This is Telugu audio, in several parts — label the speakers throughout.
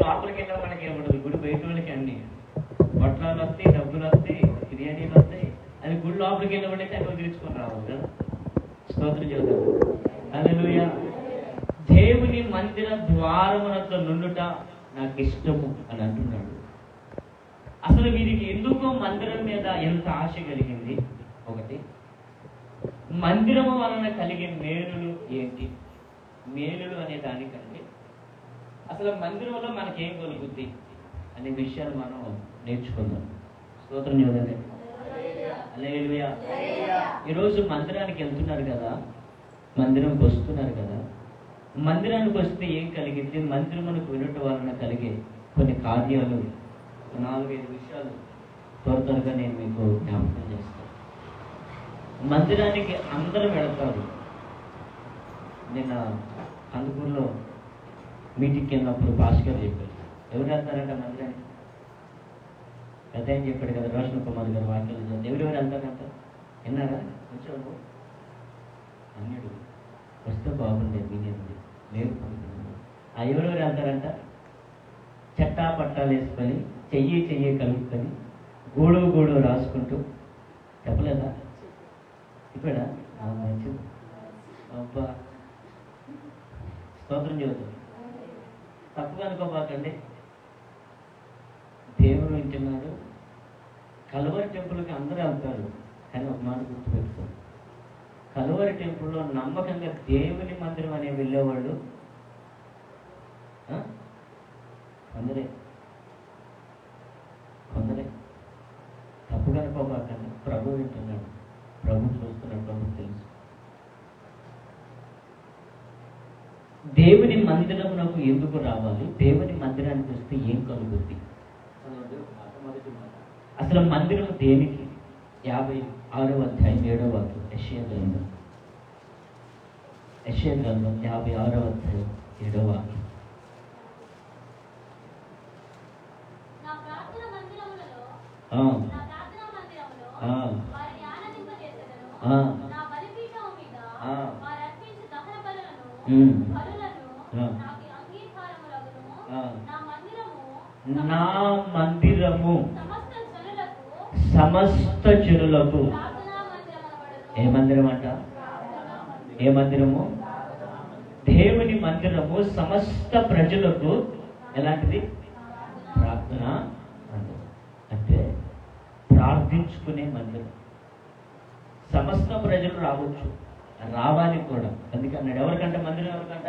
Speaker 1: లోపలికి వెళ్ళిన వాళ్ళకి ఏముండదు, గుడి బయట వాళ్ళకి అన్ని పొట్లాలు వస్తాయి, డబ్బులు వస్తాయి, బిర్యానీలు వస్తాయి. అది గుడి లోపలికి వెళ్ళిన వాళ్ళైతే అక్కడ వదిలించుకొని రావాలి కదా. స్తోత్రం చేద్దాం. హల్లెలూయా. దేవుని మందిర ద్వారమునతో నుండుట నాకు ఇష్టము అని అంటున్నాడు. అసలు వీరికి ఎందుకో మందిరం మీద ఎంత ఆశ కలిగింది? ఒకటి, మందిరము వలన కలిగే మేలులు ఏంటి? మేలులు అనే దానికంటే అసలు మందిరంలో మనకేం కలుగుద్ది అనే విషయాలు మనం నేర్చుకుందాం. స్తోత్రం చూడండి. హల్లెలూయా. ఈరోజు మందిరానికి వెళ్తున్నారు కదా, మందిరంకి వస్తున్నారు కదా. మందిరానికి వస్తే ఏం కలిగింది? మందిరమునకు వినటం వలన కలిగే కొన్ని కార్యాలు, 4-5 విషయాలు త్వరగా నేను మీకు జ్ఞాపకం చేస్తాను. మందిరానికి అందరూ వెళతారు. నిన్న కందుకూరులో మీటింగ్కి వెళ్ళినప్పుడు భాస్కర్ చెప్పారు, ఎవరు వెళ్తారంట మందిరానికి? పెద్ద ఏం చెప్పాడు కదా, రోషన్ కుమార్ గారు వాక్యాలు. ఎవరెవరు వెళ్తారంట విన్నారా? వచ్చావు అన్నాడు. వస్తే బాగుండేది వినేది లేదు. ఎవరెవరు వెళ్తారంట? చట్టా పట్టాలు వేసుకొని, చెయ్యి కలుపుకొని, గూడు రాసుకుంటూ. చెప్పలేదా? ఇప్పుడా మంచిది. అబ్బా, స్తోత్రం చెబుతుంది. తప్పుగా అనుకోబాకండి. దేవుడు వింటున్నాడు. కలువరి టెంపుల్కి అందరూ వెళ్తారు, కానీ ఒక మాట గుర్తుపెట్టుకోండి, కలువరి టెంపుల్లో నమ్మకంగా దేవుని మందిరం అనే వెళ్ళేవాళ్ళు కొందరే. తప్పుగా అనుకోబాకండి. ప్రభు వింటున్నాడు, ప్రభు చూస్తున్నాడు, ప్రభు తెలుసు. దేవుని మందిరమునకు ఎందుకు రావాలి? దేవుని మందిరానికి వస్తే ఏం కలుగుద్ది? అసలు మందిరం దేనికి? 56వ అధ్యాయం 7వ వాక్యం. యెషయా గ్రంథం 56వ అధ్యాయం 7వ వాక్యం. నా మందిరము సమస్త జనులకు. ఏ మందిరం అంట? ఏ మందిరము? దేవుని మందిరము సమస్త ప్రజలకు ఎలాంటిది? ప్రార్థన మందిరం. అంటే ప్రార్థించుకునే మందిరం. సమస్త ప్రజలు రావచ్చు, రావాలి కూడా. అందుకన్నాడు. ఎవరికంట మందిరం? ఎవరికంట?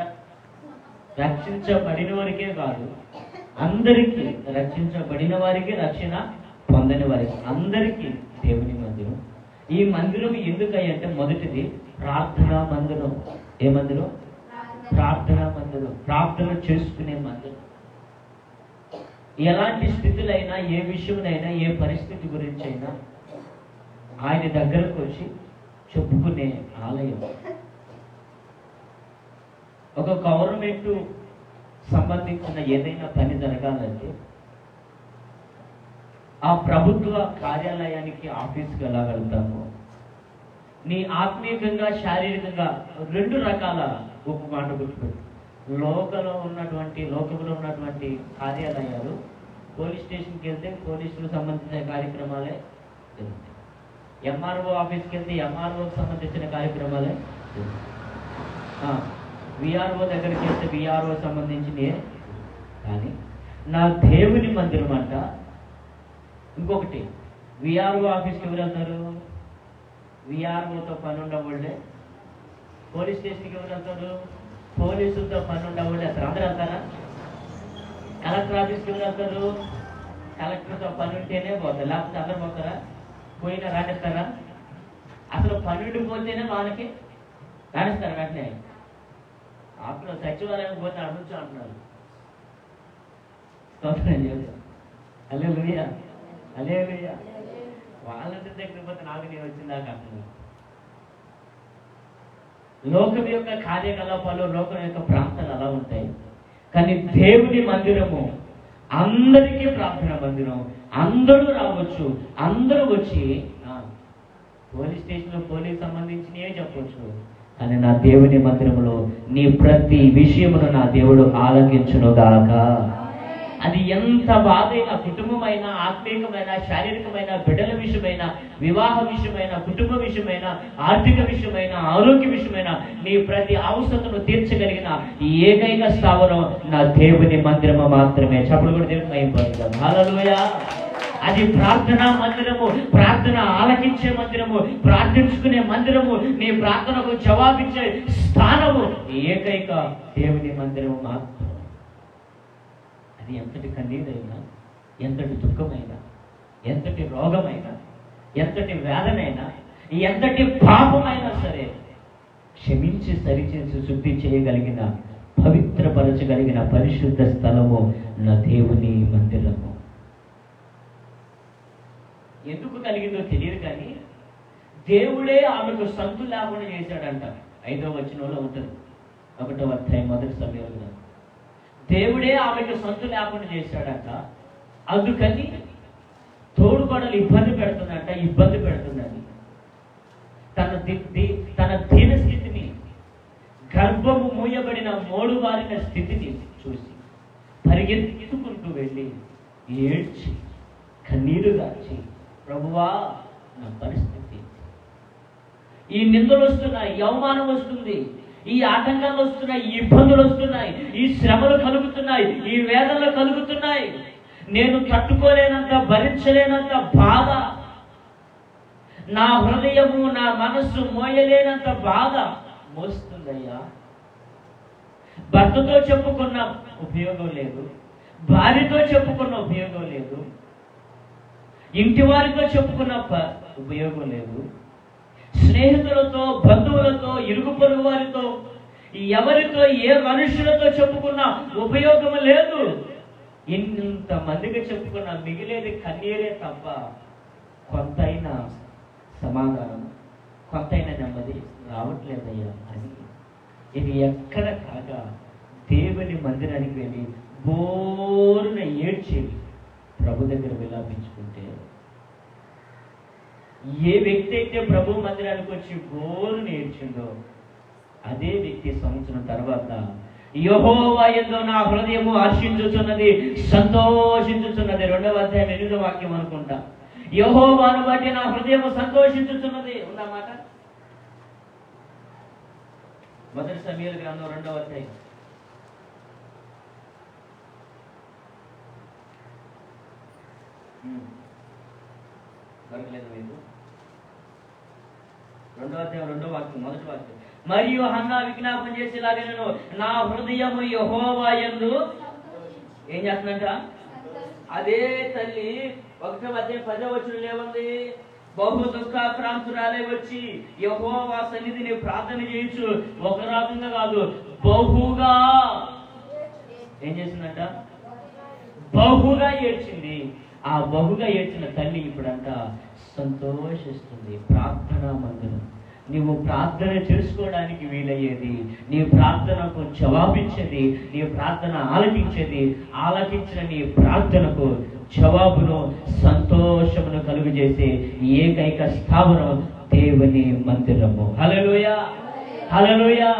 Speaker 1: రక్షించబడిన వారికే కాదు, అందరికీ. రక్షించబడిన వారికి, రక్షణ పొందని వారికి, అందరికీ దేవుని మందిరం. ఈ మందిరం ఎందుకంటే మొదటిది ప్రార్థనా మందిరం. ఏ మందిరం? ప్రార్థనా మందిరం. ప్రార్థన చేసుకునే మందిరం. ఎలాంటి స్థితులైనా, ఏ విషయంలో, ఏ పరిస్థితి గురించి అయినా ఆయన దగ్గరకు వచ్చి చెప్పుకునే ఆలయం. ఒక గవర్నమెంట్ సంబంధించిన ఏదైనా పని జరగాలంటే ఆ ప్రభుత్వ కార్యాలయానికి, ఆఫీస్కి ఎలా వెళ్తాము? నీ ఆత్మీయంగా, శారీరకంగా 2 రకాల ఒక మాట గుర్తుపెట్టు. లోకంలో ఉన్నటువంటి కార్యాలయాలు, పోలీస్ స్టేషన్కి వెళ్తే పోలీసులకు సంబంధించిన కార్యక్రమాలే జరుగుతాయి. ఎంఆర్ఓ ఆఫీస్కి వెళ్తే ఎంఆర్ఓకి సంబంధించిన కార్యక్రమాలే జరుగుతాయి. విఆర్ఓ దగ్గరికి వెళ్తే విఆర్ఓ సంబంధించినవి. కానీ నా దేవుని మందిరం అంట ఇంకొకటి. విఆర్ఓ ఆఫీస్కి ఎవరు వెళ్తారు? విఆర్ఓతో పని ఉండవాళ్ళే. పోలీస్ స్టేషన్కి ఎవరు వెళ్తారు? పోలీసులతో పని ఉండవాళ్ళే. అసలు అందరూ వెళ్తారా? కలెక్టర్ ఆఫీస్కి ఎవరు వెళ్తారు? కలెక్టర్తో పని ఉంటేనే పోతారు, లేకపోతే అందరు పోతారా? పోయినా రాణిస్తారా? అసలు పని ఉండిపోతేనే వాళ్ళకి రాణిస్తారు వెంటనే. అప్పుడు సచివాలయం పోతే అడుగుతూ అంటున్నారు. హల్లెలూయా, హల్లెలూయా. వాళ్ళందరి దగ్గర పోతే నాకు నేను వచ్చిందాక అంటున్నారు. లోకం యొక్క కార్యకలాపాలు, లోకం యొక్క ప్రాంతాలు అలా ఉంటాయి. కానీ దేవుని మందిరము అందరికీ ప్రార్థన మందిరం. అందరూ రావచ్చు, అందరూ వచ్చి పోలీస్ స్టేషన్లో పోలీస్ సంబంధించినవే చెప్పవచ్చు. కానీ నా దేవుని మందిరంలో నీ ప్రతి విషయమును నా దేవుడు ఆలకించునుగాక. అది ఎంత బాధైనా, కుటుంబమైన, ఆత్మీయమైన, శారీరకమైన, బిడ్డల విషయమైన, వివాహ విషయమైన, కుటుంబ విషయమైన, ఆర్థిక విషయమైన, ఆరోగ్య విషయమైన నీ ప్రతి అవసరతను తీర్చగలిగిన ఈ ఏకైక స్థావరం నా దేవుని మందిరము మాత్రమే. చప్పుడు కూడా దేవుని మహిమపరుద్దాం. హల్లెలూయా. అది ప్రార్థనా మందిరము, ప్రార్థన ఆలకించే మందిరము, ప్రార్థించుకునే మందిరము, నీ ప్రార్థనకు జవాబిచ్చే స్థానము ఏకైక దేవుని మందిరము మాత్రం. అది ఎంతటి కన్నీరైనా, ఎంతటి దుఃఖమైనా, ఎంతటి రోగమైనా, ఎంతటి వేదనైనా, ఎంతటి పాపమైనా సరే క్షమించి సరిచేసి శుద్ధి చేయగలిగిన, పవిత్రపరచగలిగిన పరిశుద్ధ స్థలము నా దేవుని మందిరము. ఎందుకు కలిగిందో తెలియదు కానీ దేవుడే ఆమెకు సంతు లేకుండా చేశాడంట. 5వ వచనంలో ఉంటుంది, 1వ అధ్యాయం 1 సమయంలో దేవుడే ఆమెకు సంతు లేకుండా చేశాడంట. అందుకని తోడుబడలు ఇబ్బంది పెడుతుందని తన దీన స్థితిని, గర్భము మూయబడిన మోడుబారిన స్థితిని చూసి పరిగెత్తుకుంటూ వెళ్ళి ఏడ్చి కన్నీరు గార్చి, ప్రభువా నా పరిస్థితి, ఈ నిందలు వస్తున్నాయి, ఈ అవమానం వస్తుంది, ఈ ఆటంకాలు వస్తున్నాయి, ఈ ఇబ్బందులు వస్తున్నాయి, ఈ శ్రమలు కలుగుతున్నాయి, ఈ వేదనలు కలుగుతున్నాయి, నేను తట్టుకోలేనంత, భరించలేనంత బాధ, నా హృదయము, నా మనస్సు మోయలేనంత బాధ మోస్తుందయ్యా. భర్తతో చెప్పుకున్న ఉపయోగం లేదు, భార్యతో చెప్పుకున్న ఉపయోగం లేదు, ఇంటి వారితో చెప్పుకున్న ఉపయోగం లేదు, స్నేహితులతో, బంధువులతో, ఇరుగు పొరుగు వారితో, ఎవరితో, ఏ మనుషులతో చెప్పుకున్న ఉపయోగం లేదు. ఇంతమందికి చెప్పుకున్న మిగిలేది కన్నీరే తప్ప కొంతైనా సమాధానం, కొంతైనా నెమ్మది రావట్లేదయ్యా అని ఇది ఎక్కడ కాక దేవుని మందిరానికి వెళ్ళి బోరున ఏడ్చేది ప్రభు దగ్గర విలాపించుకుంటే, ఏ వ్యక్తి అయితే ప్రభు మందిరానికి వచ్చి బోరుని ఏడ్చిందో అదే వ్యక్తి సంవత్సరం తర్వాత యెహోవా యందు నా హృదయము హర్షించుచున్నది, సంతోషించుచున్నది. 2వ అధ్యాయం 8వ వాక్యం అనుకుంటా. యెహోవాను బట్టి నా హృదయము సంతోషించుచున్నది ఉన్నమాట. 1 సమూయేలు గ్రంథం 2వ అధ్యాయం. దొరకలేదు మీకు? 2వ అధ్యాయం 2వ వాక్యం, 1వ వాక్యం. మరియు హన్నా విజ్ఞాపన చేసేలాగను, నా హృదయము యెహోవా యందు ఏం చేస్తుందంట? అదే తల్లి 1వ అధ్యాయం 10వ వచనంలో ఏముంది? బహు దుఃఖాక్రాంతురాలే వచ్చి యెహోవా సన్నిధిని ప్రార్థన చేయొచ్చు. ఒక రకంగా కాదు, బహుగా ఏం చేసిందంట? బహుగా ఏడ్చింది. ఆ బహుగా ఏడ్చిన తల్లి ఇప్పుడంట సంతోషిస్తుంది. ప్రార్థనా మందిరం, నీవు ప్రార్థన చేసుకోవడానికి వీలయ్యేది, నీ ప్రార్థనకు జవాబిచ్చేది, నీ ప్రార్థన ఆలకించిన నీ ప్రార్థనకు జవాబును, సంతోషమును కలుగజేసే ఏకైక స్థావరం దేవుని మందిరము. హల్లెలూయా, హల్లెలూయా.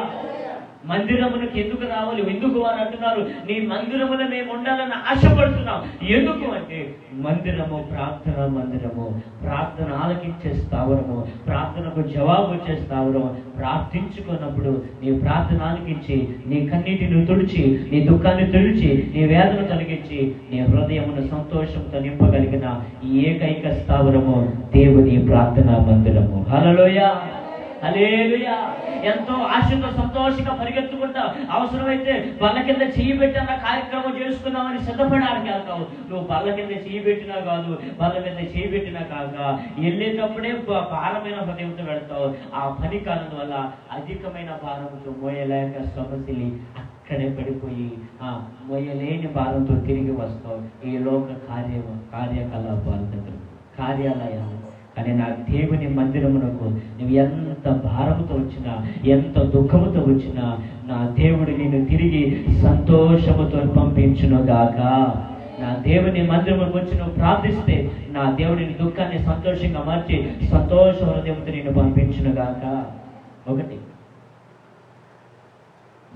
Speaker 1: మందిరమునకు ఎందుకు రావాలి? ఎందుకు వారు అంటున్నారు నీ మందిరములో మేము ఉండాలని ఆశపడుతున్నాం. ఎందుకు అంటే మందిరము ప్రార్థన మందిరము, ప్రార్థన ఆలకించే స్థావరము, ప్రార్థనకు జవాబు వచ్చే స్థావరం. ప్రార్థించుకున్నప్పుడు నీ ప్రార్థన ఆలకించి, నీ కన్నీటిని తుడిచి, నీ దుఃఖాన్ని తుడిచి, నీ వేదన తొలగించి, నీ హృదయమును సంతోషంతో నింపగలిగిన ఈ ఏకైక స్థావరము దేవుని ప్రార్థనా మందిరము. హల్లెలూయా, హల్లెలూయా. ఎంతో ఆశతో సంతోషంగా పరిగెత్తుకుంటా, అవసరమైతే బల్ల కింద చెయ్యి పెట్టిన కార్యక్రమం చేసుకున్నామని సిద్ధపడడానికి వెళ్తావు. నువ్వు బల్ల కింద చెయ్యి పెట్టినా కాదు, బల్ల మీద చెయ్యి పెట్టినా కాక వెళ్ళేటప్పుడే భారమైన హృదయంతో వెళ్తావు. ఆ పని కారణం వల్ల అధికమైన భారంతో మోయలేక సమస్యలు అక్కడే పడిపోయి మోయలేని భారంతో తిరిగి వస్తావు ఈ లోక కార్యకలాపాల దగ్గర, కార్యాలయాలు. కానీ నా దేవుని మందిరమునకు నువ్వు ఎంత భారముతో వచ్చినా, ఎంత దుఃఖముతో వచ్చినా, నా దేవుడు నిన్ను తిరిగి సంతోషముతో పంపించునుగాక. నా దేవుని మందిరమునకు వచ్చి నువ్వు ప్రార్థిస్తే నా దేవుడిని దుఃఖాన్ని సంతోషంగా మార్చి సంతోష హృదయంతో నిన్ను పంపించునుగాక. ఒకటి,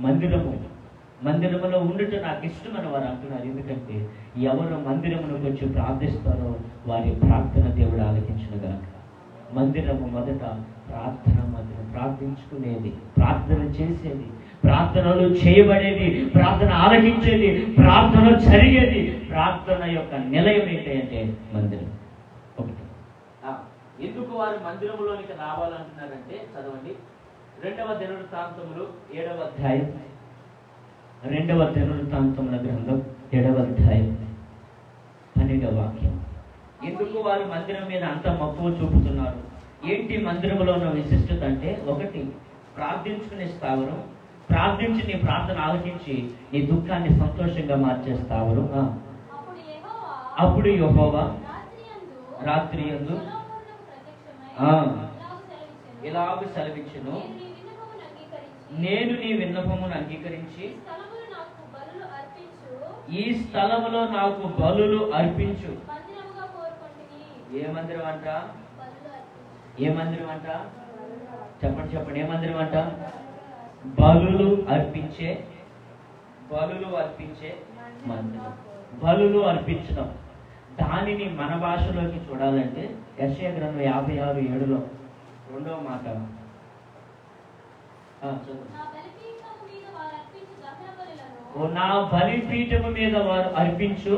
Speaker 1: మందిరము మందిరములో ఉండుట నాకు ఇష్టమని వారు అంటున్నారు. ఎందుకంటే ఎవరు మందిరమునకు వచ్చి ప్రార్థిస్తారో వారి ప్రార్థన దేవుడు ఆలకించునుగాక. మందిరము మొదట ప్రార్థన మందిరం, ప్రార్థించుకునేది, ప్రార్థన చేసేది, ప్రార్థనలు చేయబడేది, ప్రార్థన ఆలకించేది, ప్రార్థన జరిగేది, ప్రార్థన యొక్క నిలయం ఏంటంటే మందిరం. ఒకటి. ఎందుకు వారు మందిరంలోనికి రావాలంటున్నారంటే చదవండి, 2వ దినవృత్తాంతములు 7వ అధ్యాయం, 2వ దినవృత్తాంతముల గ్రంథం 7వ అధ్యాయం 12వ వాక్యం. ఎందుకు వారు మందిరం మీద అంత మక్కువ చూపుతున్నారు? ఏంటి మందిరంలో ఉన్న విశిష్టత అంటే, ఒకటి ప్రార్థించుకునే స్థావరం, ప్రార్థించి నీ ప్రార్థన ఆలకించి నీ దుఃఖాన్ని సంతోషంగా మార్చే స్థావరం. అప్పుడు యెహోవా రాత్రి యందు ఇలాగ సెలవిచ్చెను, నేను నీ విన్నపమును అంగీకరించి ఈ స్థలములో నాకు బలులు అర్పించు. ఏ మందిరం అంట? ఏ మందిరం అంట? చెప్పండి చెప్పండి, ఏ మందిరం అంట? బలులు అర్పించే, బలులు అర్పించే మందిరం. బలులు అర్పించడం, దానిని మన భాషలోకి చూడాలంటే యెషయా గ్రంథం 56:7 2వ మాట. నా బలిపీఠము మీద వారు అర్పించు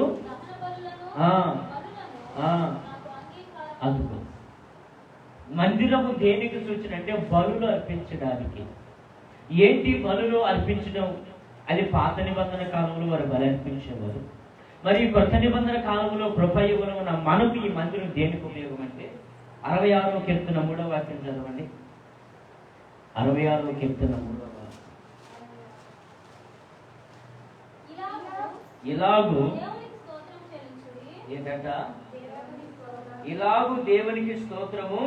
Speaker 1: అందుకు. మందిరము దేనికి సూచన అంటే బలులు అర్పించడానికి. ఏంటి బలులు అర్పించడం? అది పాత నిబంధన కాలంలో వారు బలి అర్పించేవారు. మరి కొత్త నిబంధన కాలంలో కృప యుగమున మనకు ఈ మందిరం దేనికి ఉపయోగం అంటే 66వ కీర్తన 3వ వాక్యం చదవండి. 66వ కీర్తన 3వ వాక్యం. ఇలాగు ఏంటంట? ఇలాగు దేవునికి స్తోత్రము.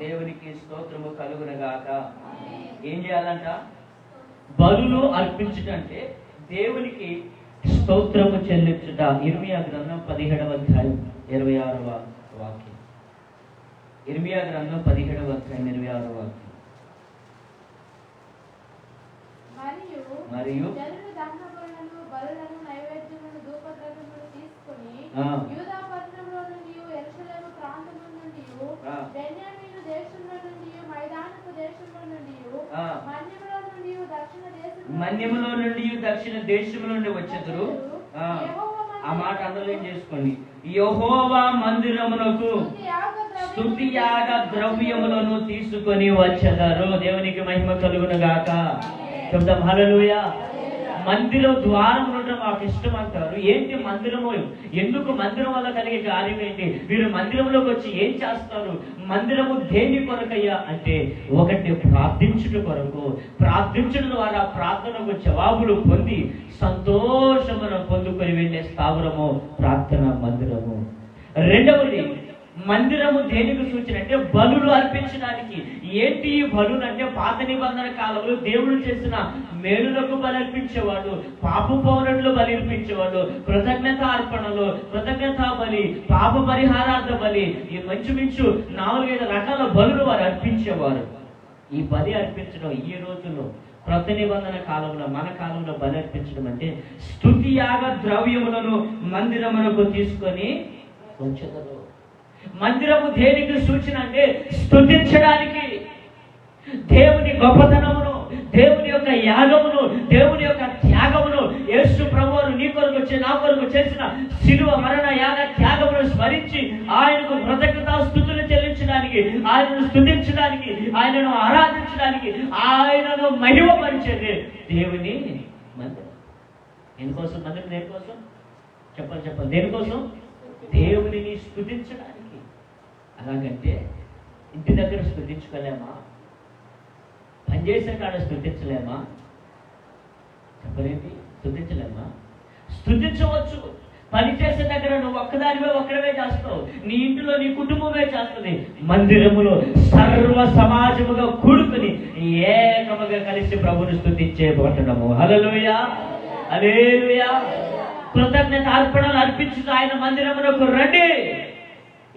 Speaker 1: దేవునికి స్తోత్రము కలుగునగాక. ఏం చేయాలంట? బలులు అర్పించుటంటే దేవునికి స్తోత్రము చెల్లించుట. ఇర్మియా గ్రంథం 17వ అధ్యాయం 26వ వాక్యం. ఇర్మియా గ్రంథం 17వ అధ్యాయం 26వ వాక్యం. మరియు మన్యములో నుండి దక్షిణ దేశము నుండి వచ్చెదరు. ఆ మాట అండర్లైన్ చేసుకోండి. యెహోవా మందిరమునకు స్తుతి యాగ ద్రవ్యములను తీసుకొని వచ్చెదరు. దేవునికి మహిమ కలుగును గాక. చెప్తాం హల్లెలూయా. మందిరం ద్వారం ఉండడం మాకు ఇష్టం అంటారు. ఏంటి మందిరము? ఎందుకు మందిరం వల్ల కలిగే కార్యం ఏంటి? వీరు మందిరంలోకి వచ్చి ఏం చేస్తారు? మందిరము దేని కొరకయ్యా అంటే, ఒకటి ప్రార్థించుట కొరకు. ప్రార్థించడం ద్వారా ప్రార్థనకు జవాబులు పొంది సంతోషమును పొందుకొని వెళ్ళే స్థావరము ప్రార్థన మందిరము. రెండవది, మందిరము దేనికి సూచన అంటే బలులు అర్పించడానికి. ఏంటి ఈ బలులు అంటే, పాత నిబంధన కాలంలో దేవుడు చేసిన మేలులకు బలి అర్పించేవాడు, పాప పౌరులు బలి అర్పించేవాడు, కృతజ్ఞత అర్పణలు, కృతజ్ఞత బలి, పాప పరిహారార్థ బలి, ఈ మంచుమించు 4-5 రకాల బలులు వారు అర్పించేవారు. ఈ బలి అర్పించడం ఈ రోజుల్లో క్రొత్త నిబంధన కాలంలో, మన కాలంలో బలి అర్పించడం అంటే స్తుతి యాగ ద్రవ్యములను మందిరమునకు తీసుకొని వచ్చేదరు. మందిరము దేనికి సూచన అంటే స్తుతించడానికి. దేవుని గొప్పతనమును, దేవుని యొక్క యాగమును, దేవుని యొక్క త్యాగమును, యేసు ప్రభువును నీ కొరకు వచ్చి నా కొరకు చేసిన శిలువ మరణ యాగ త్యాగమును స్మరించి ఆయనకు కృతజ్ఞతాస్తుతులు చెల్లించడానికి, ఆయనను స్తుతించడానికి, ఆయనను ఆరాధించడానికి, ఆయనను మహిమపరిచేది దేవుని మందిరం. దేనికోసం మందిరం? దేనికోసం? చెప్పాలి. దేనికోసం? దేవునిని స్తుతించడానికి. అలాగంటే ఇంటి దగ్గర స్తుతించుకోలేమా? పనిచేసే కాడ స్తుతించలేమా? చెప్పలేంటి? స్తుతించలేమా? స్తుతించవచ్చు. పనిచేసే దగ్గర నువ్వు ఒక్కడవే చేస్తావు, నీ ఇంటిలో నీ కుటుంబమే చేస్తుంది. మందిరములో సర్వ సమాజముగా కూడుకుని ఏకముగా కలిసి ప్రభుని స్తుతించే పట్టణము. హల్లెలూయా, హల్లెలూయా. కృతజ్ఞత అర్పణలు అర్పించుతూ ఆయన మందిరమునకు రండి.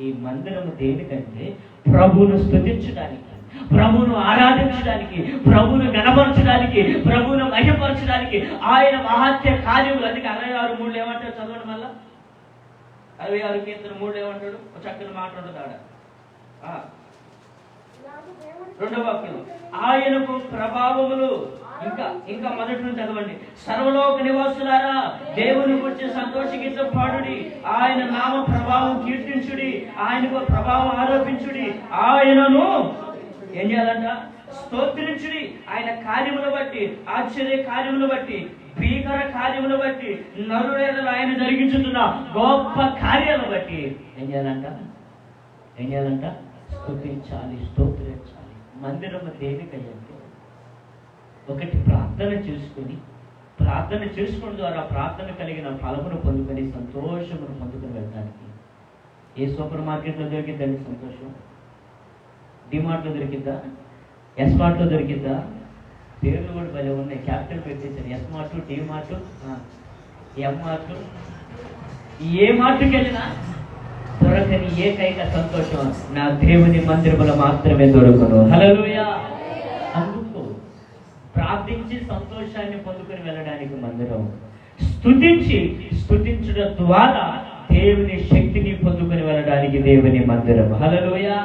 Speaker 1: ఈ మందిరము దేనికంటే ప్రభువును స్తుతించడానికి, ప్రభువును ఆరాధించడానికి, ప్రభువును గణపరచడానికి, ప్రభువును మహిమపరచడానికి, ఆయన మహాత్య కార్యములు. అందుకే 66:3 ఏమంటాడు? చదవండి మళ్ళా. 66:3 ఏమంటాడు? ఒక చక్కని మాట ఉంటుంది ఆడ. 2వ వాక్యం, ఆయనకు ప్రభావములు. ఇంకా మొదటి నుంచి చదవండి. సర్వలోక నివాసులారా, దేవుని గురించి సంతోషగీత పాడుడి, ఆయన నామ ప్రభావం కీర్తించుడి, ఆయనకు ప్రభావం ఆరోపించుడి, ఆయనను ఏం చేయాలంట? స్తోత్రించుడి. ఆయన కార్యములు బట్టి, ఆశ్చర్య కార్యములు బట్టి, భీకర కార్యములు బట్టి, నరుడేదలు ఆయన జరిగించుతున్న గొప్ప కార్యాలను బట్టి ఏం చేయాలంట? స్తుతించాలి, స్తోత్రించాలి. మందిరము దేనికంటే ఒకటి ప్రార్థన చేసుకుని ద్వారా ప్రార్థన కలిగిన ఫలమును పొందుకొని సంతోషమును పొందుకొని వెళ్ళడానికి. ఏ సూపర్ మార్కెట్లో దొరికిద్దండి సంతోషం? డిమార్ట్లో దొరికిద్దా? ఎస్మార్ట్లో దొరికిద్దా? పేర్లు కూడా భలే ఉన్నాయి, క్యాపిటల్ పెట్టేశారు. ఎస్మార్ట్, డిమార్ట్, ఎంమార్ట్. ఏ మార్ట్కి వెళ్ళినా దొరకని ఏకైక సంతోషం నా దేవుని మందిరములో మాత్రమే దొరకను. హల్లెలూయా. అందుకు ప్రార్థించి సంతోషాన్ని పొందుకొని వెళ్ళడానికి మందిరం, స్తుతించడం ద్వారా దేవుని శక్తిని పొందుకొని వెళ్ళడానికి దేవుని మందిరం. హల్లెలూయా.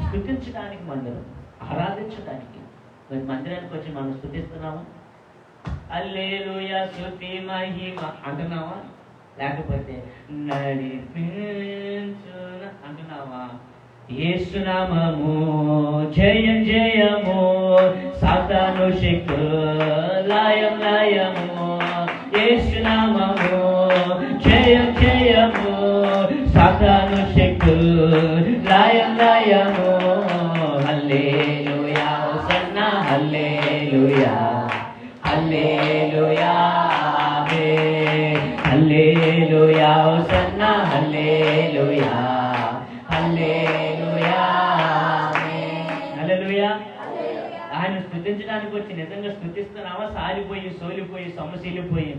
Speaker 1: స్తుతించడానికి మందిరం, ఆరాధించడానికి. మరి మందిరానికి వచ్చి మనం స్తుతిస్తున్నామా? హల్లెలూయా స్తుతి మహిమ అంటున్నావా? లేకపోతే నడిపించున అంటున్నావా? యేసునామము జయం జయము, సాతాను శక్తులు లయం లయము. యేసునామము జయం జయము, సాతాను శక్తులు లయం లయము. హల్లెలూయా హోసన్నా హల్లెలూయా, హల్లెలూయా హల్లెలూయా హోసన్నా హల్లెలూయా, హల్లెలూయా హల్లెలూయా. ఆయన స్తుతించడానికి వచ్చి నిజంగా స్తుతిస్తున్నావా? సాలిపోయి సోలిపోయి సొమ్మసిల్లిపోయి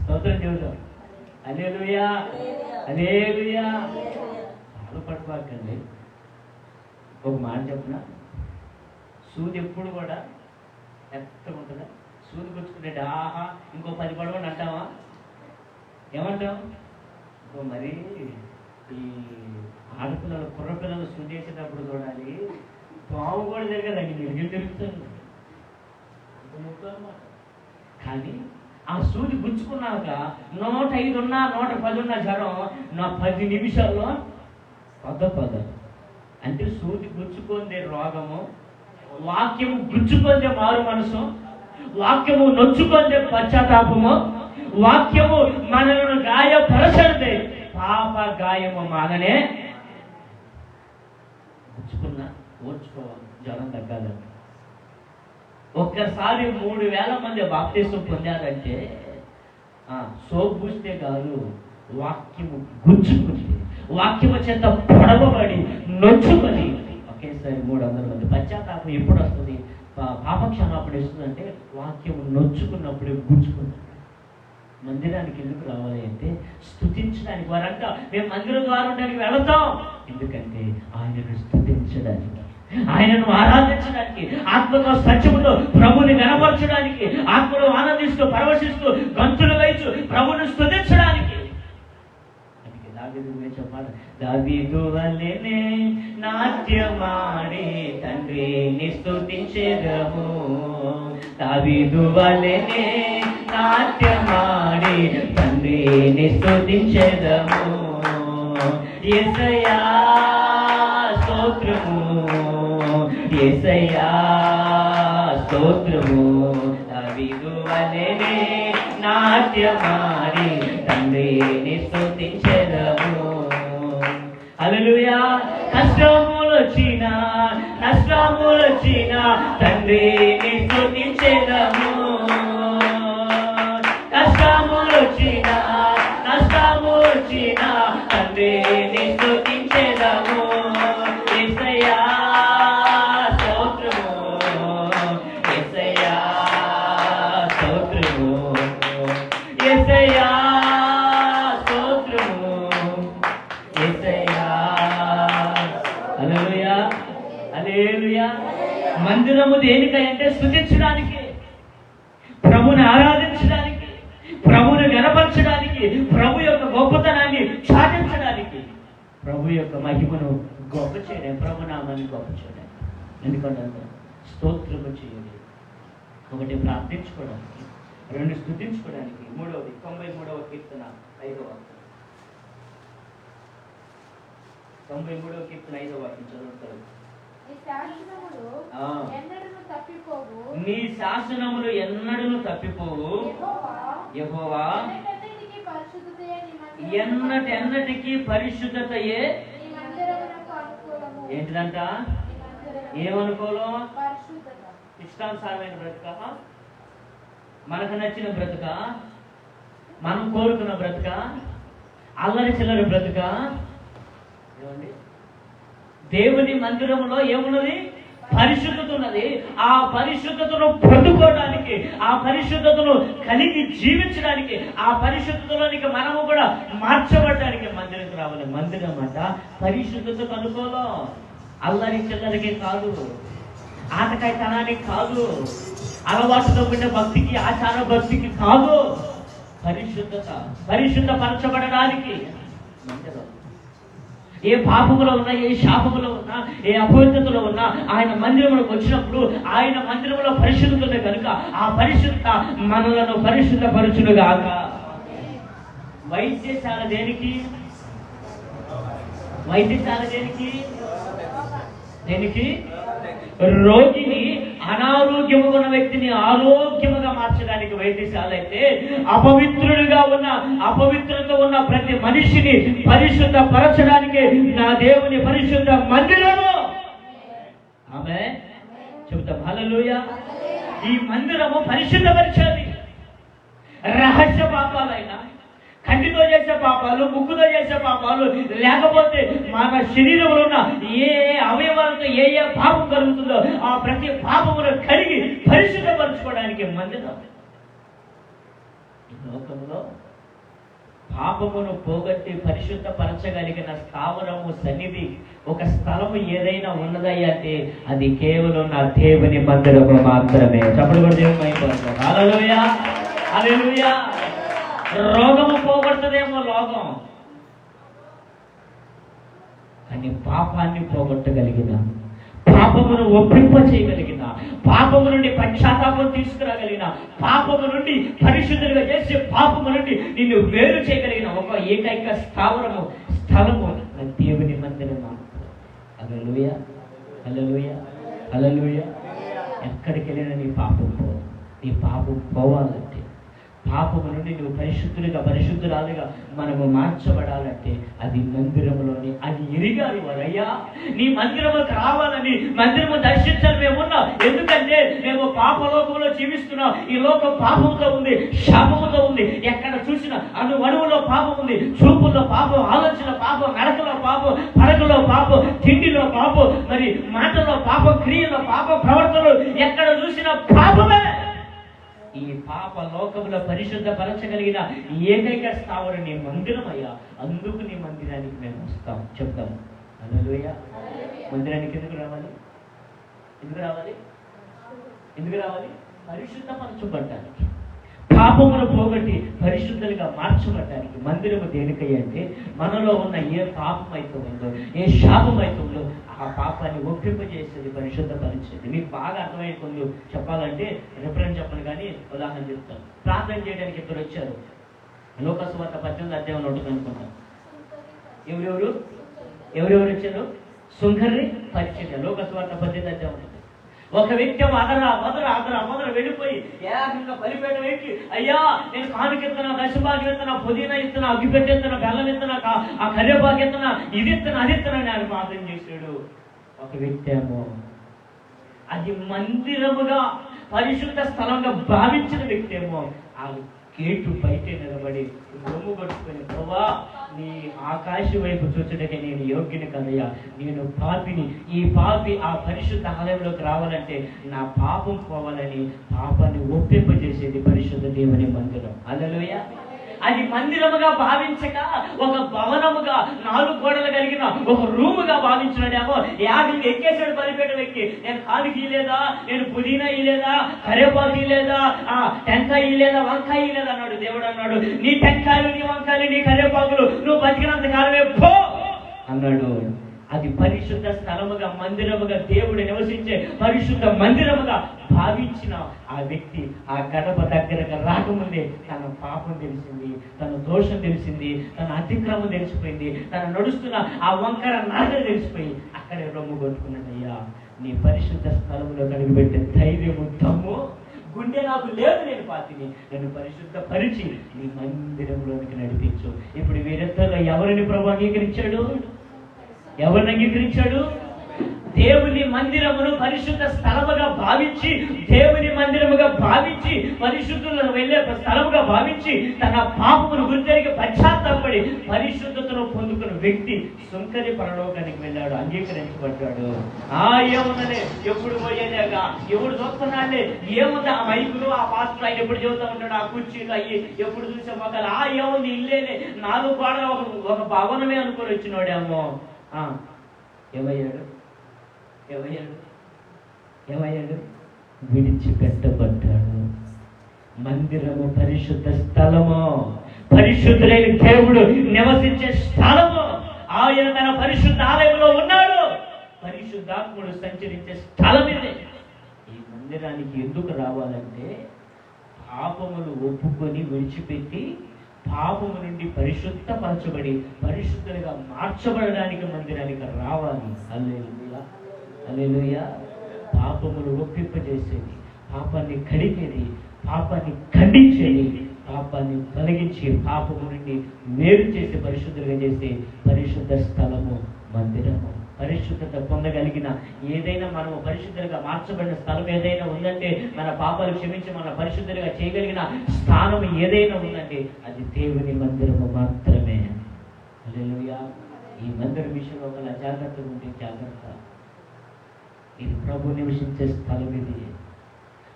Speaker 1: స్తోత్రం చెబుతాం. హల్లెలూయా హల్లెలూయా. పడిపోకండి. ఒక మాట చెప్పిన, సూది ఎప్పుడు కూడా ఎత్తగా ఉంటుందా? సూది గుచ్చుకుంటే ఆహా ఇంకో 10 పడవండి అంటావా? ఏమంటాం? మరి ఈ ఆడపిల్లలు కుర్రపిల్లలు సూది వేసేటప్పుడు చూడాలి, పాము కూడా తిరగదండి, మీరు తిరుగుతుంది అన్నమాట. కానీ ఆ సూది గుచ్చుకున్నాక 105 ఉన్నా 110 ఉన్నా జ్వరం నా 10 నిమిషాల్లో పద. అంటే సూది గుచ్చుకుందే రోగము, వాక్యము గుచ్చుకుందే మారు మనసు, వాక్యము నొచ్చుకుందే పశ్చాత్తాపము, వాక్యము మనలను గాయపరచదే పాప గాయము మాననే. గుచ్చుకున్నా ఓర్చుకోవాలి, జ్వరం తగ్గాలంటే. ఒక్కసారి 3000 మంది బాప్తిసం పొందారంటే సోపు పూస్తే కాదు, వాక్యము గుచ్చుకుంది, వాక్యము చేత పొడవబడి నొచ్చుకొని ఒకేసారి 300 మంది. పశ్చాత్తాపం ఎప్పుడు వస్తుంది? పాపక్షమాపణ ఇస్తుందంటే వాక్యము నొచ్చుకున్నప్పుడు, గుచ్చుకున్నప్పుడు. మందిరానికి ఎందుకు రావాలి అంటే స్తుతించడానికి. వారంట మేము మందిరం ద్వారా ఉండడానికి వెళతాం, ఎందుకంటే ఆయనను స్తుతించడానికి, ఆయనను ఆరాధించడానికి, ఆత్మతో సత్యముతో ప్రభుని గణపరచడానికి, ఆత్మలో ఆనందిస్తూ పరవశిస్తూ గంతులు వేయచ్చు ప్రభుని స్తుతించడానికి. అందుకే దావీదు చెప్పాలి, దావీదు వలెనే నాట్యమాడి తండ్రిని స్తుతించెదము, దావీదు వలెనే నాట్యమాడి తండ్రిని స్తుతించెదము. యేసయ్యా స్తోత్రము, యేసయ్యా స్తోత్రము, దావీదు వలెనే నాట్యమాడి తండ్రిని స్తుతించెదము. హల్లెలూయా. కష్టములొచ్చినా నష్టములొచ్చినా తండ్రిని స్తుతించెదము, కష్టములొచ్చినా నష్టములొచ్చినా తండ్రిని స్తుతించెదము. యేసయ్యా స్తోత్రము, యేసయ్యా స్తోత్రము, యేసయ్యా స్తోత్రము, మందిరము దేనికంటే స్తుతించడానికి, ప్రభుని ఆరాధించడానికి, ప్రభుని గణపరచడానికి, ప్రభు యొక్క గొప్పతనాన్ని చాటించడానికి, ప్రభు యొక్క మహిమను గొప్ప చేయడం, ప్రభునామాన్ని గొప్ప చేయడం. ఎందుకంటే స్తోత్రము చేయాలి. ఒకటి ప్రార్థించుకోవడానికి, రెండు స్తుతించుకోవడానికి. మూడవది 93వ కీర్తన 5వ వాక్యం. 93వ కీర్తన 5వ వాక్యం చదువుతారు. నీ శాసనములు ఎన్నడూ తప్పిపోవు యెహోవా, ఎన్నటికి పరిశుద్ధతయే. ఏంటిదంట? ఏమనుకోలం? ఇష్టానుసారమైన బ్రతుక, మనకు నచ్చిన బ్రతుక, మనం కోరుకున్న బ్రతుక, అల్లరి చిల్లరి బ్రతుక. ఏమండి? దేవుని మందిరంలో ఏమున్నది? పరిశుద్ధత ఉన్నది. ఆ పరిశుద్ధతను పొందుకోవడానికి, ఆ పరిశుద్ధతను కలిగి జీవించడానికి, ఆ పరిశుద్ధతలోనికి మనము కూడా మార్చబడడానికి మందిరం రావాలి. మందిరం అంట పరిశుద్ధతకు అనుకోలం, అల్లరి చిల్లరికి కాదు, ఆటకాయతనానికి కాదు, అలవాటుతో ఉండే భక్తికి, ఆచార భక్తికి కాదు. పరిశుద్ధత, పరిశుద్ధపరచబడడానికి మందిరం. ఏ పాపములో ఉన్నా, ఏ శాపములో ఉన్నా, ఏ అపవిత్రతలో ఉన్నా ఆయన మందిరంలోకి వచ్చినప్పుడు ఆయన మందిరంలో పరిశుద్ధత కనుక ఆ పరిశుద్ధత మనలను పరిశుద్ధపరచునుగాక. వైద్యశాల దేనికి? వైద్యశాల దేనికి? దేనికి? రోగిని, అనారోగ్యముగా ఉన్న వ్యక్తిని ఆరోగ్యముగా మార్చడానికి వైద్యశాల అయితే, అపవిత్రుడిగా ఉన్న, అపవిత్రత ఉన్న ప్రతి మనిషిని పరిశుద్ధ పరచడానికి నా దేవుని పరిశుద్ధ మందిరము. ఆమె చెబుతాం హల్లెలూయా. ఈ మందిరము పరిశుద్ధపరిచేది. రహస్య పాపాలైనా, కంటితో చేసే పాపాలు, ముక్కుతో చేసే పాపాలు, లేకపోతే మన శరీరంలో ఉన్న ఏ అవయవాలతో ఏ ఏ పాపం కలుగుతుందో ఆ ప్రతి పాపమును కడిగి పరిశుద్ధపరచుకోవడానికి మందిరం. ఈ లోకంలో పాపమును పోగొట్టి పరిశుద్ధపరచగలిగిన స్థావరము, సన్నిధి, ఒక స్థలము ఏదైనా ఉన్నదయ్యా అంటే అది కేవలం నా దేవుని మందిరము మాత్రమే. చప్పుడు కూడా దేవుని అయిపోతుంది. హల్లెలూయా, హల్లెలూయా. రోగము పోగొట్టదేమో లోకం, కానీ పాపాన్ని పోగొట్టగలిగిన, పాపమును ఒప్పింప చేయగలిగిన, పాపము నుండి పశ్చాత్తాపం తీసుకురాగలిగిన, పాపము నుండి పరిశుద్ధులుగా చేసే, పాపము నుండి నిన్ను వేరు చేయగలిగిన ఒక ఏకైక స్థలము దేవుని మందిరము. హల్లెలూయా, హల్లెలూయా, హల్లెలూయా. ఎక్కడికి వెళ్ళినా నీ పాపం పోవాలి. నీ పాపం పోవాలంటే, పాపము నుండి నువ్వు పరిశుద్ధురాలుగా మనము మార్చబడాలంటే అది మందిరంలోని, అది ఎరిగాలి వారయ్యా. నీ మందిరములకు రావాలని, మందిరము దర్శించాలి మేమున్నాం. ఎందుకంటే మేము పాపలోకంలో జీవిస్తున్నాం. ఈ లోకం పాపంతో ఉంది, శాపముతో ఉంది. ఎక్కడ చూసినా అణువులో పాపం ఉంది. చూపుల్లో పాపం, ఆలోచన పాపం, నడకలో పాపం, పడకలో పాపం, తిండిలో పాపం, మరి మాటలో పాపం, క్రియలో పాపం, ప్రవర్తనలో ఎక్కడ చూసినా పాపమే. ఈ పాప లోకంలో పరిశుద్ధపరచగలిగిన ఏకైక స్థావరం నీ మందిరం అయ్యా. అందుకు నీ మందిరానికి మేము వస్తాం, చెప్తాము. హల్లెలూయా. మందిరానికి ఎందుకు రావాలి? ఎందుకు రావాలి? ఎందుకు రావాలి? పరిశుద్ధపరచబడ్డానికి, పాపమును పోగొట్టి పరిశుద్ధులుగా మార్చబడ్డానికి. మందిరము దేనికయ్యా అంటే మనలో ఉన్న ఏ పాపం అయితే ఉందో, ఏ శాపం అయితే ఉందో ఆ పాపాన్ని ఒప్పింపజేసేది, పరిశుద్ధపరిచేది. మీకు బాగా అర్థమయ్యే కొన్ని చెప్పాలంటే రిఫరెన్స్ చెప్పను, కానీ ఉదాహరణ చెప్తాను. ప్రార్థన చేయడానికి ఇద్దరు వచ్చారు. లోకాసు వార్త 18వ అధ్యాయం ఉంటుంది అనుకుంటాం. ఎవరెవరు వచ్చారు? సుంకర్ని పరిచయం. లోకాసు వార్త 18వ అధ్యాయం ఉంటుంది. ఒక వ్యక్తి మొదర వెళ్ళిపోయి ఏకంగా బలిపేట పెట్టి, అయ్యా నేను కానుక ఇస్తున్నా, దశభాగం ఇస్తున్నా, పుదీనా ఇస్తున్నా, అగ్గిపెట్టి ఇస్తున్నా, బెల్లం ఇస్తున్నా, ఆ కరివేపాకు ఇస్తున్నా, ఇది ఇస్తున్నా, అది ఇస్తున్నా అని ఆయన ప్రార్థన చేశాడు. ఒక వ్యక్తి ఏమో అది మందిరముగా, పరిశుద్ధ స్థలంగా భావించిన వ్యక్తి ఏమో ఆ గేటు బయట నిలబడి రొమ్ము కొట్టుకుని, ప్రభా నీ ఆకాశం వైపు చూచడానికి నేను యోగ్యుని కదయ్యా, నేను పాపిని. ఈ పాపి ఆ పరిశుద్ధ ఆలయంలోకి రావాలంటే నా పాపం పోవాలని పాపాన్ని ఒప్పింపజేసేది పరిశుద్ధ దేవుని మందిరం. హల్లెలూయా. అది మందిరముగా భావించక ఒక భవనముగా 4 గోడలు కలిగిన ఒక రూముగా భావించినాడేమో. యాగం ఎక్కేసాడు బలిపీఠం ఎక్కి. నేను కాలుకి ఇలేదా, నేను పుదీనా ఇలేదా, కరేపాకు ఇలేదా, టెంకాయ ఇలేదా, వంకాయ ఇలేదా అన్నాడు. దేవుడు అన్నాడు, నీ టెంకాయలు, నీ వంకాయలు, నీ కరేపాకులు నువ్వు బతికినంత కాలమే పో అన్నాడు. అది పరిశుద్ధ స్థలముగా, మందిరముగా, దేవుడు నివసించే పరిశుద్ధ మందిరముగా భావించిన ఆ వ్యక్తి ఆ గడప దగ్గరకు రాకముందే తన పాపం తెలిసింది, తన దోషం తెలిసింది, తన అతిక్రమం తెలిసిపోయింది, తన నడుస్తున్న ఆ వంకర నాగ తెలిసిపోయి అక్కడే రొమ్ము కొట్టుకున్నాడు. అయ్యా, నీ పరిశుద్ధ స్థలంలో కడుగుపెట్టే ధైర్యము, దమ్ము, గుండె నాకు లేదు. నేను పాతిని నన్ను పరిశుద్ధ పరిచి నీ మందిరంలోనికి నడిపించు. ఇప్పుడు వీరిద్దరిలో ఎవరిని ప్రభు అంగీకరించాడు? ఎవరిని అంగీకరించాడు? దేవుని మందిరమును పరిశుద్ధ స్థలముగా భావించి, దేవుని మందిరముగా భావించి, పరిశుద్ధులను వెళ్ళే స్థలముగా భావించి, తన పాపమును గురించి పశ్చాత్తాపడి పరిశుద్ధతను పొందుకున్న వ్యక్తి సుంకరి పరలోకానికి వెళ్ళాడు, అంగీకరించబడ్డాడు. ఏముందలే, ఎప్పుడు పోయేదేగా, ఎవడు చూస్తున్నాడే, ఏముంది ఆ మైకులు, ఆ పాస్టర్ ఆయన ఎప్పుడు చెబుతా ఉంటాడు, ఆ కుర్చీలు అయ్యి ఎప్పుడు చూసే మొక్కలు, ఏముంది ఇల్లేనే 4 గోడలు ఒక భవనమే అనుకొని వచ్చినాడేమో. ఏమయ్యాడు? విడిచిపెట్టబడ్డాడు. మందిరము పరిశుద్ధ స్థలము, పరిశుద్ధులైన దేవుడు నివసించే స్థలము. ఆయన తన పరిశుద్ధ ఆలయంలో ఉన్నాడు. పరిశుద్ధాత్ముడు సంచరించే స్థలం ఇది. ఈ మందిరానికి ఎందుకు రావాలంటే పాపములు ఒప్పుకొని విడిచిపెట్టి పాపము నుండి పరిశుద్ధపరచబడి పరిశుద్ధులుగా మార్చబడడానికి మందిరానికి రావాలి. హల్లెలూయా, హల్లెలూయా. పాపములు ఒప్పింపజేసేది, పాపాన్ని కడిగేది, పాపాన్ని ఖండించేది, పాపాన్ని తొలగించి పాపము నుండి వేరు చేసి పరిశుద్ధులుగా చేసే పరిశుద్ధ స్థలము మందిరము. పరిశుద్ధత పొందగలిగిన ఏదైనా, మనము పరిశుద్ధులుగా మార్చబడిన స్థలం ఏదైనా ఉందంటే, మన పాపాలు క్షమించి మన పరిశుద్ధులుగా చేయగలిగిన స్థానం ఏదైనా ఉందంటే అది దేవుని మందిరము మాత్రమే. హల్లెలూయా. ఈ మందిరం విషయంలో ఒక జాగ్రత్తగా ఉంటే జాగ్రత్త. ఇది ప్రభు నివసించే స్థలం, ఇది